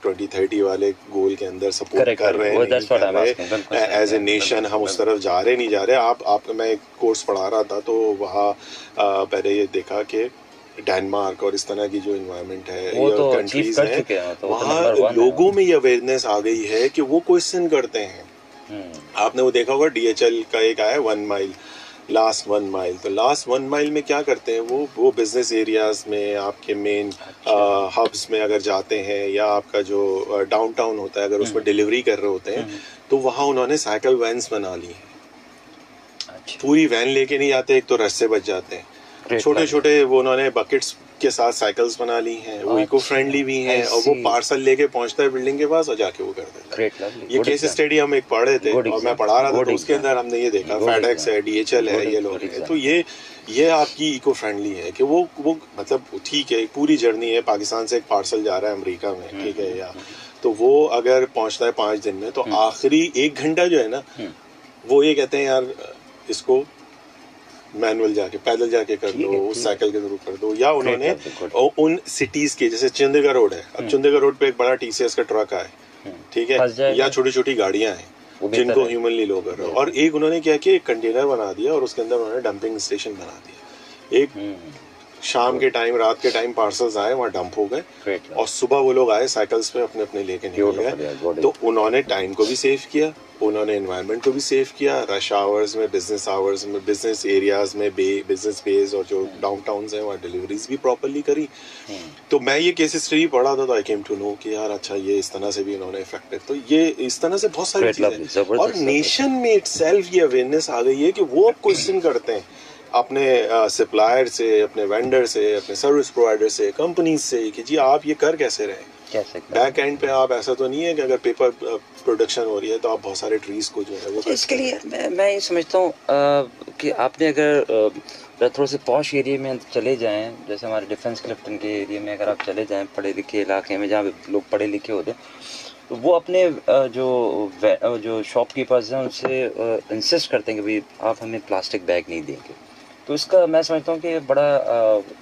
2030 वाले गोल के अंदर सपोर्ट कर रहे हैं एज ए नेशन, हम उस तरफ जा रहे नहीं जा रहे। आप मैं एक कोर्स पढ़ा रहा था तो वहाँ पहले ये देखा कि डेनमार्क और इस तरह की जो इन्वायरमेंट है तो कंट्रीज हैं, वहाँ लोगों में ये अवेयरनेस आ गई है कि वो क्वेश्चन करते हैं। आपने वो देखा होगा DHL का एक आया 1 माइल, लास्ट 1 माइल। तो लास्ट 1 माइल में क्या करते हैं वो बिजनेस एरियाज में, आपके मेन हब्स में अगर जाते हैं, या आपका जो डाउनटाउन होता है अगर उसमें डिलीवरी कर रहे होते हैं, तो वहाँ उन्होंने साइकिल वैन्स बना ली हैं। पूरी वैन लेके नहीं जाते, एक तो रश से बच जाते हैं, छोटे छोटे वो उन्होंने बकेट्स के साथ साइकिल्स बना ली हैं, वो इको फ्रेंडली भी हैं, और वो पार्सल लेके पहुंचता है बिल्डिंग के पास और जाके वो कर देता है। ये केस स्टडी हम एक पढ़ रहे थे और मैं पढ़ा रहा था, तो उसके अंदर हमने ये देखा FedEx है, DHL है, ये लोग हैं। तो ये आपकी इको फ्रेंडली है कि वो मतलब ठीक है, पूरी जर्नी है, पाकिस्तान से एक पार्सल जा रहा है अमेरिका में, ठीक है, या तो वो अगर पहुंचता है 5 दिन में, तो आखिरी 1 घंटा जो है ना वो ये कहते हैं यार इसको मैनुअल जाके पैदल जाके कर दो, उस साइकिल के थ्रू कर दो, या उन्होंने उन सिटीज के, जैसे चंडीगढ़ रोड है, अब चंडीगढ़ रोड पे एक बड़ा TCS का ट्रक आए, ठीक है, या छोटी छोटी गाड़ियां हैं जिनको ह्यूमनली लोग कर रहे हो, और एक उन्होंने क्या किया, एक कंटेनर बना दिया और उसके अंदर उन्होंने डंपिंग स्टेशन बना दिया। एक शाम के टाइम, रात के टाइम पार्सल्स आए, वहाँ डंप हो गए, और सुबह वो लोग आए साइकिल्स पे अपने अपने लेके निकल गए। तो उन्होंने टाइम को भी सेव किया, उन्होंने एनवायरनमेंट को भी सेव किया, रश आवर्स में, बिजनेस एरियाज में, बिजनेस बेस और जो डाउनटाउन्स हैं वहाँ डिलीवरीज भी प्रॉपर्ली करी। तो मैं ये केस स्टडी पढ़ा था तो आई केम टू नो कि यार अच्छा ये इस तरह से भी इन्होंने इफेक्टेड। तो ये इस तरह से बहुत सारी चीजें, और नेशन में इटसेल्फ ये अवेयरनेस आ गई है कि वो अब क्वेश्चन करते हैं अपने सप्लायर से, अपने वेंडर से, अपने सर्विस प्रोवाइडर से, कंपनी से कि जी आप ये कर कैसे रहे। कैसे बैक एंड पे आप ऐसा तो नहीं है कि अगर पेपर प्रोडक्शन हो रही है तो आप बहुत सारे ट्रीज को जो है वो इसके लिए मैं ये समझता हूँ कि आपने अगर थोड़े से पॉश एरिया में चले जाएं, जैसे हमारे डिफेंस क्लिफ्टन के एरिया में अगर आप चले जाएं, पढ़े लिखे इलाके में जहाँ लोग पढ़े लिखे होते हैं, तो वो अपने जो शॉपकीपर्स हैं उनसे इंसिस्ट करते हैं कि भाई आप हमें प्लास्टिक बैग नहीं देंगे। तो इसका मैं समझता हूँ कि बड़ा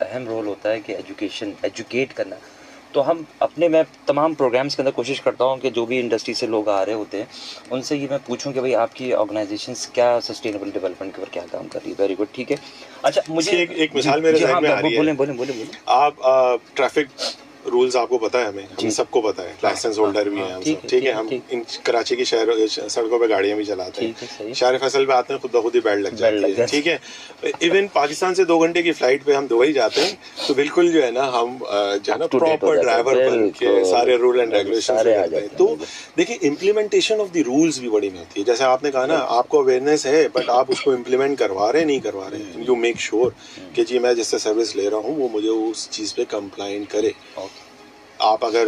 अहम रोल होता है कि एजुकेट करना। तो हम मैं तमाम प्रोग्राम्स के अंदर कोशिश करता हूँ कि जो भी इंडस्ट्री से लोग आ रहे होते हैं उनसे ये मैं पूछूं कि भाई आपकी ऑर्गेनाइजेशंस क्या सस्टेनेबल डेवलपमेंट के ऊपर क्या काम कर रही है। वेरी गुड, ठीक है। अच्छा, मुझे एक मिसाल मेरे ज़हन में आ रही है। बोलें। आप ट्रैफिक रूल्स आपको पता है, हमें सबको पता है, लाइसेंस होल्डर भी हैं हम सब, ठीक है। हम इन कराची की सड़कों पे गाड़ियां भी चलाते हैं, शहर फैसल पे आते हैं, खुद ही बेल्ट लग जाती है, ठीक है। इवन पाकिस्तान से 2 घंटे की फ्लाइट पे हम दुबई जाते हैं तो बिल्कुल जो है ना हम जो है ना प्रॉपर ड्राइवर बन के सारे रूल एंड रेगुलेशन करते हैं। तो देखिए इम्प्लीमेंटेशन ऑफ द रूल्स भी बड़ी होती है। जैसे आपने कहा ना आपको अवेयरनेस है बट आप उसको इम्प्लीमेंट करवा रहे नहीं करवा रहे, यू मेक श्योर कि जी मैं जिससे सर्विस ले रहा हूँ वो मुझे उस चीज़ पे कंप्लाइंट करे। आप अगर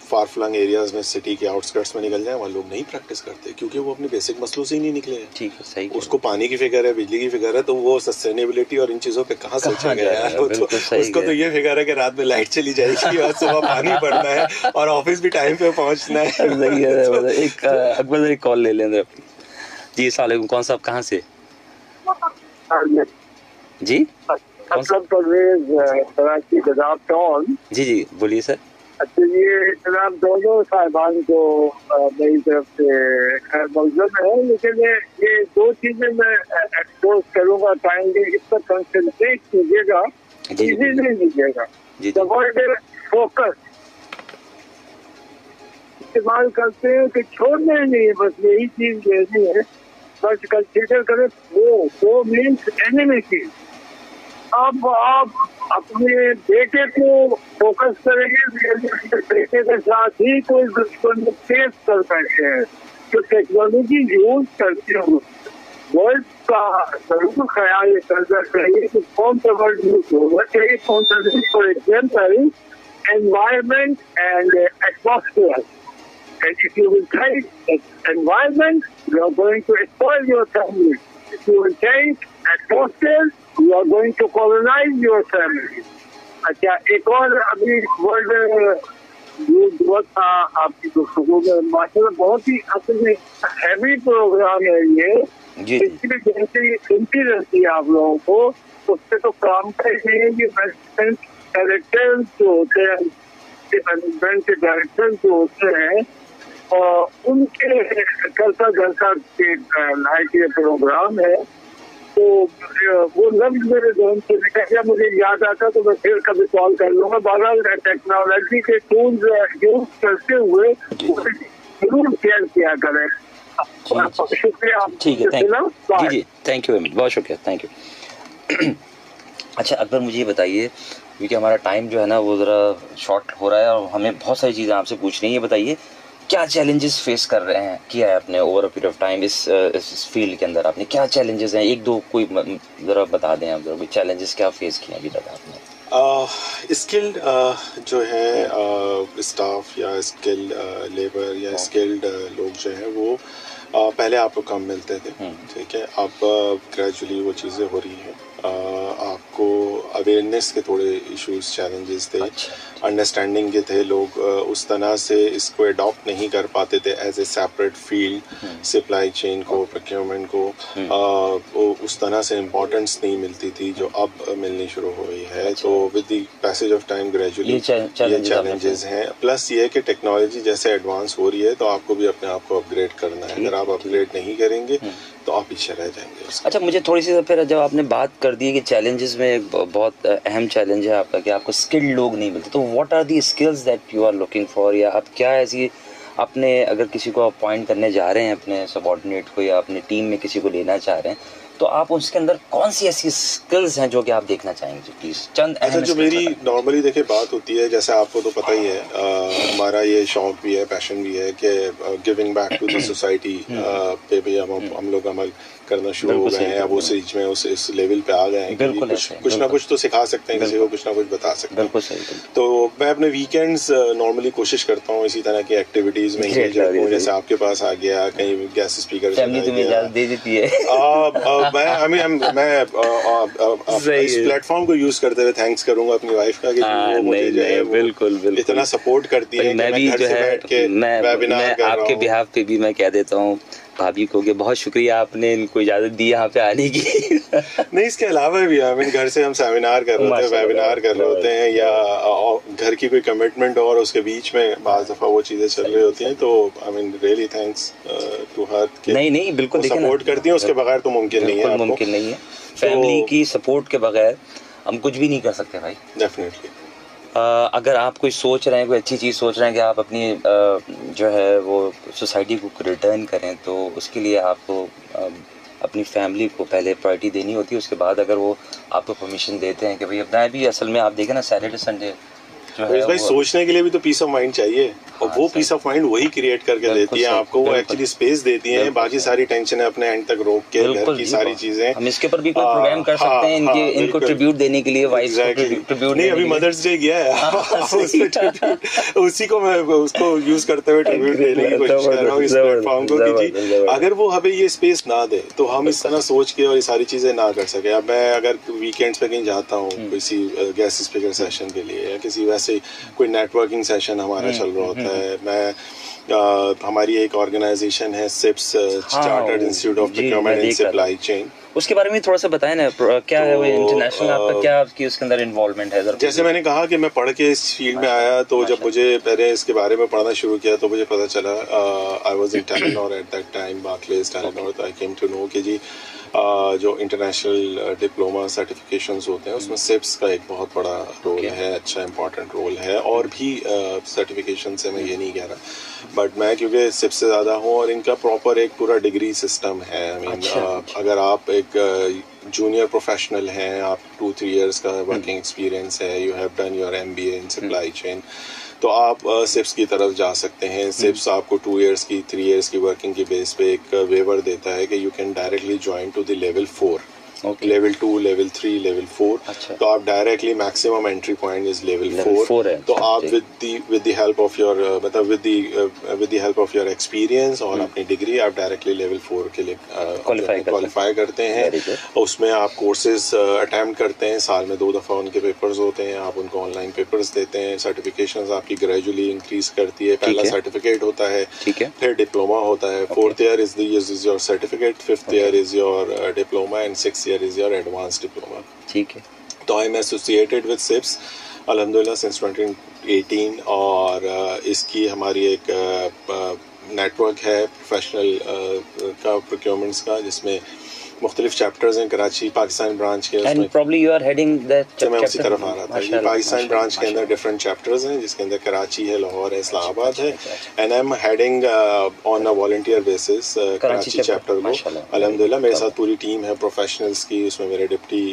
फार फ्लंग एरियाज में सिटी के आउटस्कर्ट्स में निकल जाए, वहाँ लोग नहीं प्रैक्टिस करते क्योंकि वो अपने बेसिक मसलों से ही नहीं निकले हैं। ठीक है, सही। उसको पानी की फिक्र है, बिजली की फिक्र है, तो वो सस्टेनेबिलिटी और इन चीज़ों पे कहाँ सोचेगा यार। उसको तो ये फिक्र है कि रात में लाइट चली जाएगी और सुबह पानी पड़ना है और ऑफिस भी टाइम पे पहुँचना है। एक अकबर एक कॉल ले लें जी। अस्सलाम वालेकुम, कौन सा, आप कहाँ से जी? जी बोलिए सर। अच्छा, ये जनाब दोनों साहिबान को मेरी तरफ से खैर मौजूद है, लेकिन ये 2 चीजें मैं एक्सपोज करूंगा, चाहेंगे इस पर कंसंट्रेट कीजिएगा, इजी नहीं लीजिएगा। फोकस इस्तेमाल करते हैं कि छोड़ने नहीं है, बस यही चीज लेनी है, बस कंसिडर करें वो मीन्स एनिमी चीज। अब आप अपने बेटे को फोकस करेंगे, बेटे के साथ ही कोई दुश्मन फेस कर सकते हैं। तो टेक्नोलॉजी यूज करते हुए वर्ल्ड का जरूर ख्याल करना चाहिए कि कौन सा वर्ड यूज होना चाहिए, कौन सा नहीं। For example environment and atmosphere, and if you will take environment, you are going to spoil your family. If you will take atmosphere, you are going to colonize your family. अच्छा, एक और अभी world use हुआ था आपकी गुफ्तगू में, माशाल्लाह बहुत ही असल में हैवी प्रोग्राम है ये। इसलिए जैसे ये सुनती रहती है आप लोगों को, उससे तो काम करते हैं कि डायरेक्टर जो होते हैं, मैनेजमेंट के डायरेक्टर जो होते हैं, और उनके करता के लाइक ये प्रोग्राम है। तो वो लफ्ज मेरे ज़हन से निकल गया, मुझे याद आता तो मैं फिर कभी कॉल कर लूँगा। बहरहाल टेक्नोलॉजी के टूल्स यूज करते हुए जरूर शेयर किया करें। शुक्रिया। ठीक है, जी थैंक यू वेरी मच, बहुत शुक्रिया, थैंक यू। अच्छा अकबर, मुझे ये बताइए, क्योंकि हमारा टाइम जो है ना वो ज़रा शॉर्ट हो रहा है और हमें बहुत सारी चीज़ें आपसे पूछनी है। ये बताइए क्या चैलेंजेस फेस कर रहे हैं, किया है आपने over a period of time इस फील्ड के अंदर, आपने क्या चैलेंजेस हैं, 1-2 कोई ज़रा बता दें आप, ज़रा चैलेंजेस क्या फेस किए अभी तक आपने? स्किल्ड जो है स्टाफ या स्किल्ड लेबर या स्किल्ड लोग जो हैं वो पहले आपको कम मिलते थे, ठीक है। अब ग्रेजुअली वो चीज़ें हो रही हैं। आपको अवेयरनेस के थोड़े इश्यूज चैलेंजेस थे, अंडरस्टैंडिंग के थे, लोग उस तरह से इसको अडॉप्ट नहीं कर पाते थे as a separate field. Supply chain को, प्रोक्योरमेंट को उस तरह से इम्पोर्टेंस नहीं मिलती थी जो अब मिलनी शुरू हो गई है। तो with the passage of time gradually ये चैलेंजेस हैं। प्लस ये है कि टेक्नोलॉजी जैसे एडवांस हो रही है तो आपको भी अपने आप को अपग्रेड करना है। अगर आप अपग्रेड नहीं करेंगे तो आप पीछे रह जाएंगे। अच्छा, मुझे थोड़ी सी फिर जब आपने बात कर दी कि चैलेंजेस में बहुत अहम चैलेंज है आपका कि आपको स्किल्ड लोग नहीं मिलते, तो what are the skills that you are looking for, या आप क्या ऐसी अपने अगर किसी को अपॉइंट करने जा रहे हैं अपने सबऑर्डिनेट को या अपनी टीम में किसी को लेना चाह रहे हैं, तो आप उसके अंदर कौन सी ऐसी स्किल्स हैं जो कि आप देखना चाहेंगे? प्लीज चंद अच्छा, जो मेरी नॉर्मली देखिए बात होती है, जैसे आपको तो पता ही है, हमारा ये शौक भी है, पैशन भी है कि giving back to the society पे भी हम लोग अमल करना शुरू हो गए हैं, अब उस एज में इस लेवल पे आ गए हैं कि कुछ ना कुछ तो सिखा सकते हैं, किसी को कुछ ना कुछ बता सकते हैं। बिल्कुल सही। तो मैं अपने वीकेंड्स नॉर्मली कोशिश करता हूँ इसी तरह की एक्टिविटीज में engage रहूं, जैसे आपके पास आ गया, कहीं गैस स्पीकर दे देती है। मैं इस प्लेटफॉर्म को यूज करते हुए थैंक्स करूंगा अपनी वाइफ का कि वो मुझे जो है बिल्कुल इतना सपोर्ट करती है। मैं भी जो है मैं आपके बिहाफ पे भी मैं कह देता हूँ भाभी को कि बहुत शुक्रिया आपने इनको इजाजत दी यहाँ पे आने की। नहीं, इसके अलावा भी घर से हम सेमिनार कर रहे होते हैं, वेबिनार कर रहे होते हैं, या घर की कोई कमिटमेंट और उसके बीच में बाज़ दफ़ा वो चीज़ें चल रही होती हैं, तो I mean really thanks to her. नहीं बिल्कुल सपोर्ट करती हैं, उसके बगैर तो मुमकिन नहीं है। मुमकिन नहीं है, फैमिली की सपोर्ट के बगैर हम कुछ भी नहीं कर सकते भाई। डेफिनेटली। अगर आप कोई सोच रहे हैं, कोई अच्छी चीज़ सोच रहे हैं कि आप अपनी जो है वो सोसाइटी को रिटर्न करें, तो उसके लिए आपको अपनी फैमिली को पहले प्रायोरिटी देनी होती है। उसके बाद अगर वो आपको परमिशन देते हैं कि भाई अपना भी, असल में आप देखें ना सैटरडे संडे जो है भाई सोचने के लिए भी तो पीस ऑफ माइंड चाहिए, और वो पीस ऑफ माइंड वही क्रिएट करके देती है आपको, वो एक्चुअली स्पेस देती है। बाकी सारी टेंशन है अपने एंड तक रोक के, घर की सारी चीजें। हम इसके ऊपर भी कोई प्रोग्राम कर सकते हैं इनको ट्रिब्यूट देने के लिए, वाइफ को ट्रिब्यूट नहीं, अभी मदर्स डे गया है उसी को मैं उसको यूज करते हुए ट्रिब्यूट देने की कोशिश कर रहा हूँ इस प्लेटफॉर्म को, कि जी अगर वो हमें ये स्पेस ना दे तो हम इस तरह सोच के और ये सारी चीजें ना कर सके। अब मैं अगर वीकेंड्स पे कहीं जाता हूँ किसी गेस्ट स्पीकर सेशन के लिए, या किसी वैसे कोई नेटवर्किंग सेशन हमारा चल रहा होता है, मैं हमारी एक ऑर्गेनाइजेशन है CIPS, chartered institute of procurement and supply chain, उसके बारे में थोड़ा सा बताएं ना, क्या है वो इंटरनेशनल आपका, क्या आपकी उसके अंदर इन्वॉल्वमेंट है? जैसे मैंने कहा कि मैं पढ़ के इस फील्ड में आया, तो जब मुझे मैंने इसके बारे में पढ़ना शुरू किया तो मुझे पता चला, I was in Telenor at that time, Barclays Telenor, तो आई केम टू नो कि जी जो इंटरनेशनल डिप्लोमा सर्टिफिकेशंस होते हैं उसमें सिप्स का एक बहुत बड़ा रोल है, अच्छा इंपॉर्टेंट रोल है। और भी सर्टिफिकेशन से मैं ये नहीं कह रहा, बट मैं क्योंकि सिप्स से ज़्यादा हूँ, और इनका प्रॉपर एक पूरा डिग्री सिस्टम है। आई मीन अगर आप एक जूनियर प्रोफेशनल हैं, आप 2-3 इयर्स का वर्किंग एक्सपीरियंस है, you have done your MBA in supply chain, तो आप सिप्स की तरफ जा सकते हैं। सिप्स आपको 2 इयर्स की 3 इयर्स की वर्किंग की बेस पे एक वेवर देता है कि you can directly join to the level 4, level 2, level 3, level 4। तो आप directly maximum entry point is level 4 है। तो आप with the help of your मतलब with the help of your experience और अपनी डिग्री आप डायरेक्टली लेवल 4 के लिए क्वालिफाई करते हैं। उसमें आप कोर्सेज अटेम्प्ट करते हैं, साल में 2 दफ़ा उनके पेपर्स होते हैं, आप उनको ऑनलाइन पेपर्स देते हैं। सर्टिफिकेशंस आपकी ग्रेजुअली इंक्रीज करती है। पहला सर्टिफिकेट होता है, फिर डिप्लोमा होता है। 4th year is your certificate, 5th year is your diploma and 6th year is your advance diploma. ठीक है। तो I am associated with CIPS अल्हम्दुलिल्लाह सिंस 2018, और इसकी हमारी एक नेटवर्क है प्रोफेशनल का प्रोक्योरमेंट्स का, जिसमें मुख्तलिफ चैप्टर्स हैं। कराची पाकिस्तान ब्रांच के, उसमें probably you are heading that chapter, मैं उसी तरफ आ रहा था। ये पाकिस्तान ब्रांच के अंदर डिफरेंट चैप्टर्स हैं, जिसके अंदर कराची है, लाहौर है, इस्लामाबाद है, and I am heading on a volunteer basis Karachi chapter को। अल्हम्दुलिल्लाह मेरे साथ पूरी टीम है प्रोफेशनल्स की, उसमें मेरे डिप्टी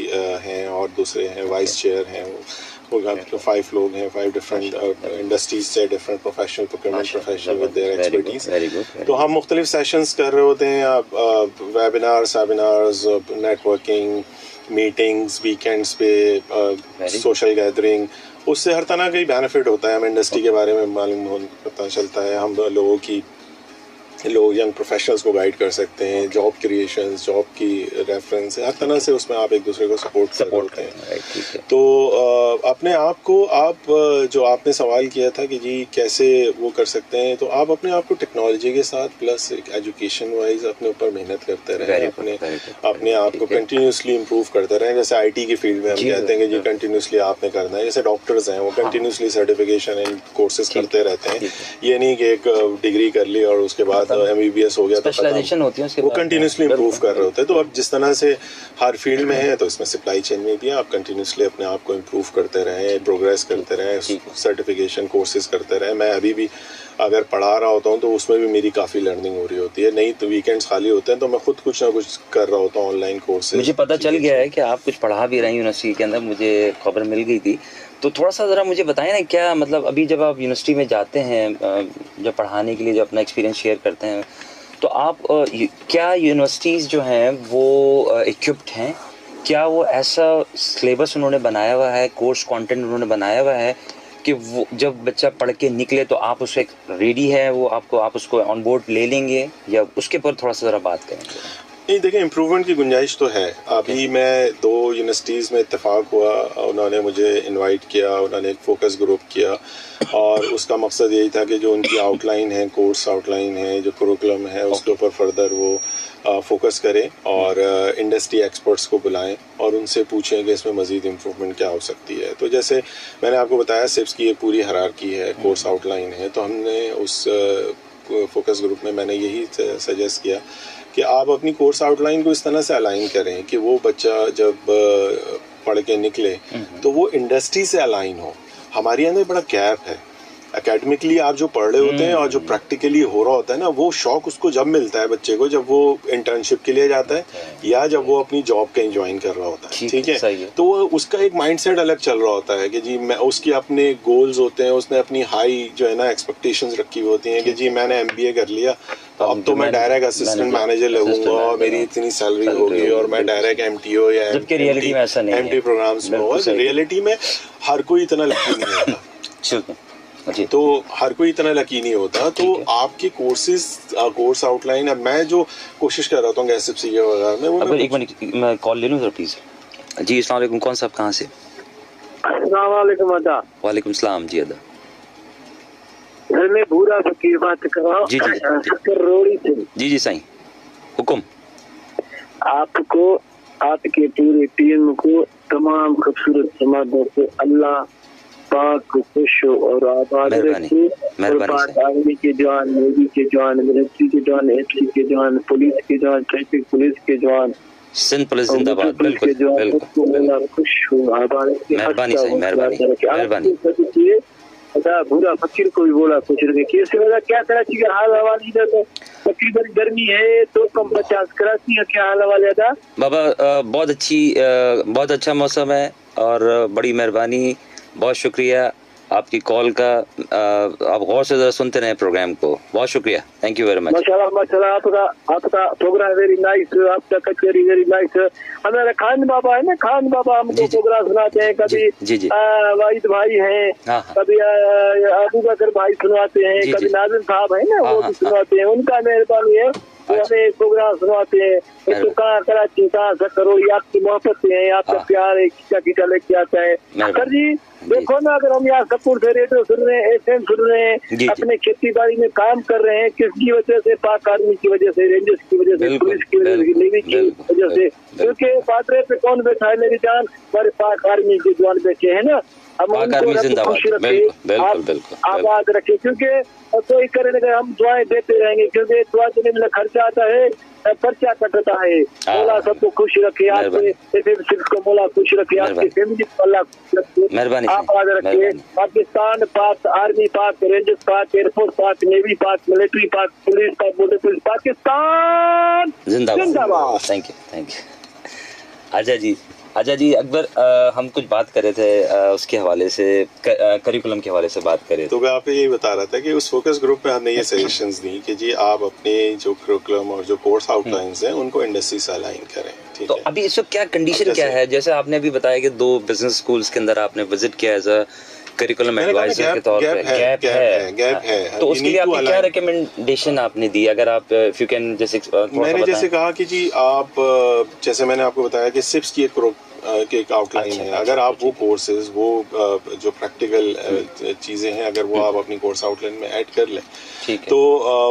हैं और दूसरे हैं, वाइस चेयर हैं, वो 5 लोग हैं, 5 डिफरेंट इंडस्ट्रीज से, different professional procurement professional with their expertise. तो हम मुख्तलिफ सेशंस कर रहे होते हैं, वेबिनार्स, नेटवर्किंग मीटिंग्स, वीकेंड्स पे सोशल गैदरिंग, उससे हर तरह का ही बेनिफिट होता है। हमें इंडस्ट्री के बारे में मालूम पता चलता है, हम लोग यंग प्रोफेशनल्स को गाइड कर सकते हैं, जॉब क्रिएशंस, जॉब की रेफरेंस, हर तरह से उसमें आप एक दूसरे को सपोर्ट करते हैं। तो अपने आप को जो आपने सवाल किया था कि जी कैसे वो कर सकते हैं, तो आप अपने आप को टेक्नोलॉजी के साथ प्लस एजुकेशन वाइज अपने ऊपर मेहनत करते रहें, अपने आप को कंटिन्यूसली इम्प्रूव करते रहें। जैसे IT की फील्ड में हम कहते हैं कि जी कंटिन्यूसली आपने करना है। जैसे डॉक्टर्स हैं, वो कंटिन्यूसली सर्टिफिकेशन एंड कोर्सेज करते रहते हैं। ये नहीं कि एक डिग्री कर ली और उसके बाद MBBS हो गया तो स्पेशलाइजेशन होती है, वो कंटिन्यूसली इम्प्रूव कर रहे होते हैं। तो अब जिस तरह से हर फील्ड में है, तो इसमें सप्लाई चेन में भी आप कंटिन्यूसली अपने आप को इम्प्रूव करते रहें, प्रोग्रेस करते रहें, सर्टिफिकेशन कोर्सेज करते रहें। मैं अभी भी अगर पढ़ा रहा होता हूँ तो उसमें भी मेरी काफ़ी लर्निंग हो रही होती है। नहीं तो वीकेंड्स खाली होते हैं तो मैं खुद कुछ ना कुछ कर रहा होता हूँ, ऑनलाइन कोर्सेज। मुझे पता चल गया है कि आप कुछ पढ़ा भी रहे हैं यूनिवर्सिटी के अंदर, मुझे खबर मिल गई थी। तो थोड़ा सा ज़रा मुझे बताएं ना, क्या मतलब अभी जब आप यूनिवर्सिटी में जाते हैं, जब पढ़ाने के लिए, जब अपना एक्सपीरियंस शेयर करते हैं, तो आप क्या यूनिवर्सिटीज़ जो हैं वो इक्विप्ड हैं, क्या वो ऐसा सिलेबस उन्होंने बनाया हुआ है, कोर्स कंटेंट उन्होंने बनाया हुआ है कि वो जब बच्चा पढ़ के निकले तो आप उससे रेडी है, वो आप उसको ऑन बोर्ड ले लेंगे, या उसके पर थोड़ा सा ज़रा बात करेंगे? नहीं, देखिए इम्प्रूवमेंट की गुंजाइश तो है। अभी मैं 2 यूनिवर्सिटीज़ में इत्तेफाक हुआ, उन्होंने मुझे इनवाइट किया, उन्होंने एक फोकस ग्रुप किया और उसका मकसद यही था कि जो उनकी आउटलाइन है, कोर्स आउटलाइन है, जो करिकुलम है, उसके ऊपर फर्दर वो फोकस करें और इंडस्ट्री एक्सपर्ट्स को बुलाएं और उनसे पूछें कि इसमें मज़ीद इम्प्रूवमेंट क्या हो सकती है। तो जैसे मैंने आपको बताया, सिप्स की एक पूरी हायरार्की है, कोर्स आउटलाइन है, तो हमने उस फोकस ग्रुप में मैंने यही सजेस्ट किया कि आप अपनी कोर्स आउटलाइन को इस तरह से अलाइन करें कि वो बच्चा जब पढ़ के निकले तो वो इंडस्ट्री से अलाइन हो। हमारे यहाँ बड़ा गैप है, एकेडमिकली आप जो पढ़ रहे होते हैं और जो प्रैक्टिकली हो रहा होता है ना, वो शौक उसको जब मिलता है बच्चे को, जब वो इंटर्नशिप के लिए जाता है या जब वो अपनी जॉब कहीं ज्वाइन कर रहा होता है, ठीक है। तो उसका एक माइंडसेट अलग चल रहा होता है कि जी मैं, उसकी अपने गोल्स होते हैं, उसने अपनी हाई जो है ना एक्सपेक्टेशंस रखी होती हैं कि जी मैंने MBA कर लिया, अब तो मैं डायरेक्ट असिस्टेंट मैनेजर लगूंगा और मेरी इतनी सैलरी होगी और मैं डायरेक्ट MTO या MT प्रोग्राम्स में होगा। रियलिटी में हर कोई इतना लकी नहीं होता, तो हर कोई इतना लकी नहीं होता। तो आपके कोर्स आउटलाइन, अब मैं जो कोशिश कर रहा था SFC के वगैरह में, वो एक मिनट मैं कॉल ले लूँ सर प्लीज। जी अस्सलाम वालेकुम, कौन साहब कहाँ से? अस्सलाम वालेकुम अदा। वालेकुम सलाम जी अदा। सर मैं भूरा फकीर बात कर रहा हूँ, रोड़ी से। जी जी साईं, हुक्म। आपको, आपके पूरे टीम को, तमाम खूबसूरत समाजों से अल्लाह पाक खुश हो और आबाद रखे। और पाक आर्मी के जवान, नेवी के जवान, मिलिट्री के जवान, एसपी के जवान, पुलिस के जवान, ट्रैफिक पुलिस के जवान, सिंध पुलिस जिंदाबाद। बिल्कुल बिल्कुल, खुश हो, आबाद रखे। मेहरबानी सही, मेहरबानी। भूरा फकीर को भी बोला कुछ क्या कराची का हाल हवाले इधर तो तकरीबन गर्मी है तो कम 50, कराची का क्या हाल हवाले था बाबा? बहुत अच्छा मौसम है और बड़ी मेहरबानी, बहुत शुक्रिया आपकी कॉल का। आप गौर से जरा सुनते रहे प्रोग्राम को, बहुत शुक्रिया, थैंक यू वेरी मच। माशाल्लाह माशाल्लाह, आपका प्रोग्राम वेरी नाइस, आपका कचेरी वेरी नाइस। हमारा खान बाबा है ना, खान बाबा हमको प्रोग्राम सुनाते हैं, कभी वाहिद भाई हैं, कभी अबू बकर भाई सुनाते हैं, कभी नाज़िम साहब है ना, वो भी सुनाते हैं। उनका मेहरबानी है, वो हमें प्रोग्राम सुनाते हैं। तो कहाँ कराची, कहाँ सकरोड़ी, आपकी मोहब्बत है, आपका प्यार है, खींचा लेके आता है। सर जी देखो ना, अगर हम यहाँ कपूर से रेडियो सुन रहे हैं, FM सुन रहे हैं, अपने खेती बाड़ी में काम कर रहे हैं, किसकी वजह से? पाक आर्मी की वजह से, रेंजर्स की वजह से, पुलिस की वजह से, नेवी की वजह से। क्योंकि पादरे पे कौन बैठा है मेरी जान? हमारे पाक आर्मी के जवान बैठे हैं ना। हम उनको खुश रखे, आबाद रखे, क्योंकि कोई करे अगर हम दुआएं देते रहेंगे, क्योंकि दुआ देने में खर्चा आता है, पर्चा कटता है। मौला सबको खुश रखे, आपके को मौला खुश रखे, आपकी फैमिली को अल्लाह खुश रखे, आबाद रखे। पाकिस्तान पाक, आर्मी पाक, रेंजर्स पाक, एयरफोर्स पाक, नेवी पाक, मिलिट्री पाक, पुलिस पाक, बॉर्डर पुलिस, पाकिस्तान जिंदाबाद। Thank you. अच्छा जी अकबर, हम कुछ बात कर रहे थे उसके हवाले से, करिकुलम के हवाले से बात करें। तो मैं आपको यही बता रहा था कि उस फोकस ग्रुप में हमने ये सजेशंस दी कि जी आप अपने जो करिकुलम और जो कोर्स आउटलाइंस हैं उनको इंडस्ट्री से अलाइन करें। ठीक तो है? अभी इसको क्या कंडीशन क्या है? जैसे आपने अभी बताया कि 2 बिजनेस स्कूल्स के अंदर आपने विजिट किया एज अ करिकुलम एडवाइजर के तौर पे। गैप है। तो उसके लिए आपकी क्या रिकमेंडेशन आपने दी? अगर आप इफ यू कैन मैंने जैसे कहा कि जी आप, जैसे मैंने आपको बताया कि सिप्स की एक आउटलाइन है। अगर आप वो कोर्सेज, वो जो प्रैक्टिकल चीज़ें हैं, अगर वो आप अपनी कोर्स आउटलाइन में ऐड कर लें, तो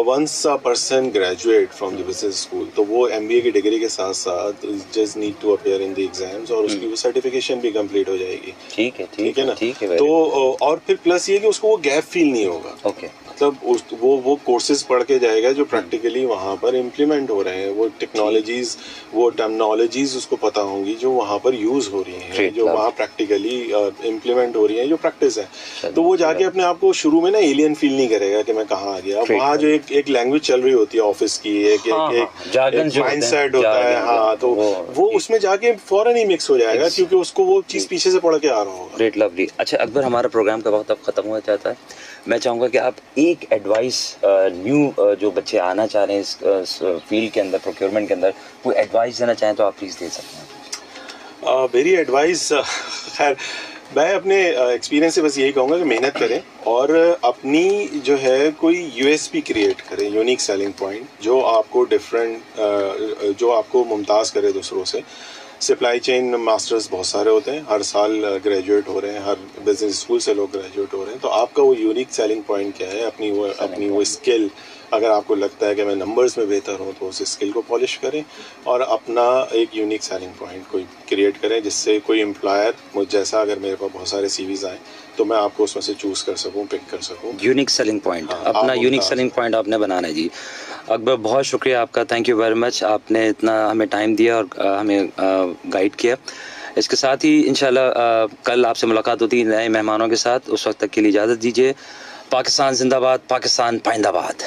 once a person graduate from the business school, तो वो MBA की डिग्री के साथ साथ just need to appear in the exams और उसकी वो सर्टिफिकेशन भी कंप्लीट हो जाएगी। ठीक है ना? तो और फिर प्लस ये कि उसको वो गैप फील नहीं होगा। मतलब वो कोर्सेज पढ़ के जाएगा जो प्रैक्टिकली वहाँ पर इम्प्लीमेंट हो रहे हैं, वो टेक्नोलॉजीज, वो टर्मिनोलॉजीज उसको पता होंगी जो वहाँ पर यूज हो रही हैं, जो वहाँ प्रैक्टिकली इम्प्लीमेंट हो रही हैं, जो प्रैक्टिस है। तो वो जाके अपने आप को शुरू में ना एलियन फील नहीं करेगा कि मैं कहाँ आ गया। वहाँ जो एक लैंग्वेज चल रही होती है ऑफिस की, एक माइंडसेट होता है, हाँ, तो वो उसमें जाके फौरन ही मिक्स हो जाएगा, क्योंकि उसको वो चीज पीछे से पढ़ के आ रहा होगा। Great, lovely. अच्छा अकबर, हमारा प्रोग्राम का वक्त अब खत्म हो जाता है। मैं चाहूंगा कि आप एक एडवाइस न्यू जो बच्चे आना चाह रहे हैं इस फील्ड के अंदर, प्रोक्योरमेंट के अंदर, कोई एडवाइस देना चाहें तो आप प्लीज़ दे सकते हैं। मेरी एडवाइस, खैर मैं अपने एक्सपीरियंस से बस यही कहूँगा कि मेहनत करें और अपनी जो है कोई यूएसपी क्रिएट करें, यूनिक सेलिंग पॉइंट, जो आपको डिफरेंट, जो आपको मुमताज़ करे दूसरों से। सप्लाई चेन मास्टर्स बहुत सारे होते हैं, हर साल ग्रेजुएट हो रहे हैं, हर बिजनेस स्कूल से लोग ग्रेजुएट हो रहे हैं। तो आपका वो यूनिक सेलिंग पॉइंट क्या है, अपनी वो स्किल, अगर आपको लगता है कि मैं नंबर्स में बेहतर हूँ तो उस स्किल को पॉलिश करें और अपना एक यूनिक सेलिंग पॉइंट कोई क्रिएट करें, जिससे कोई एम्प्लॉयर मुझ जैसा, अगर मेरे पास बहुत सारे सीवीज आए तो मैं आपको उसमें से चूज़ कर सकूँ, पिक कर सकूँ। यूनिक सेलिंग पॉइंट, अपना यूनिक सेलिंग पॉइंट आपने बनाना है जी। अकबर, बहुत शुक्रिया आपका, थैंक यू वेरी मच, आपने इतना हमें टाइम दिया और हमें गाइड किया। इसके साथ ही इंशाल्लाह कल आपसे मुलाकात होती है नए मेहमानों के साथ। उस वक्त तक के लिए इजाज़त दीजिए। पाकिस्तान जिंदाबाद, पाकिस्तान पाइंदाबाद।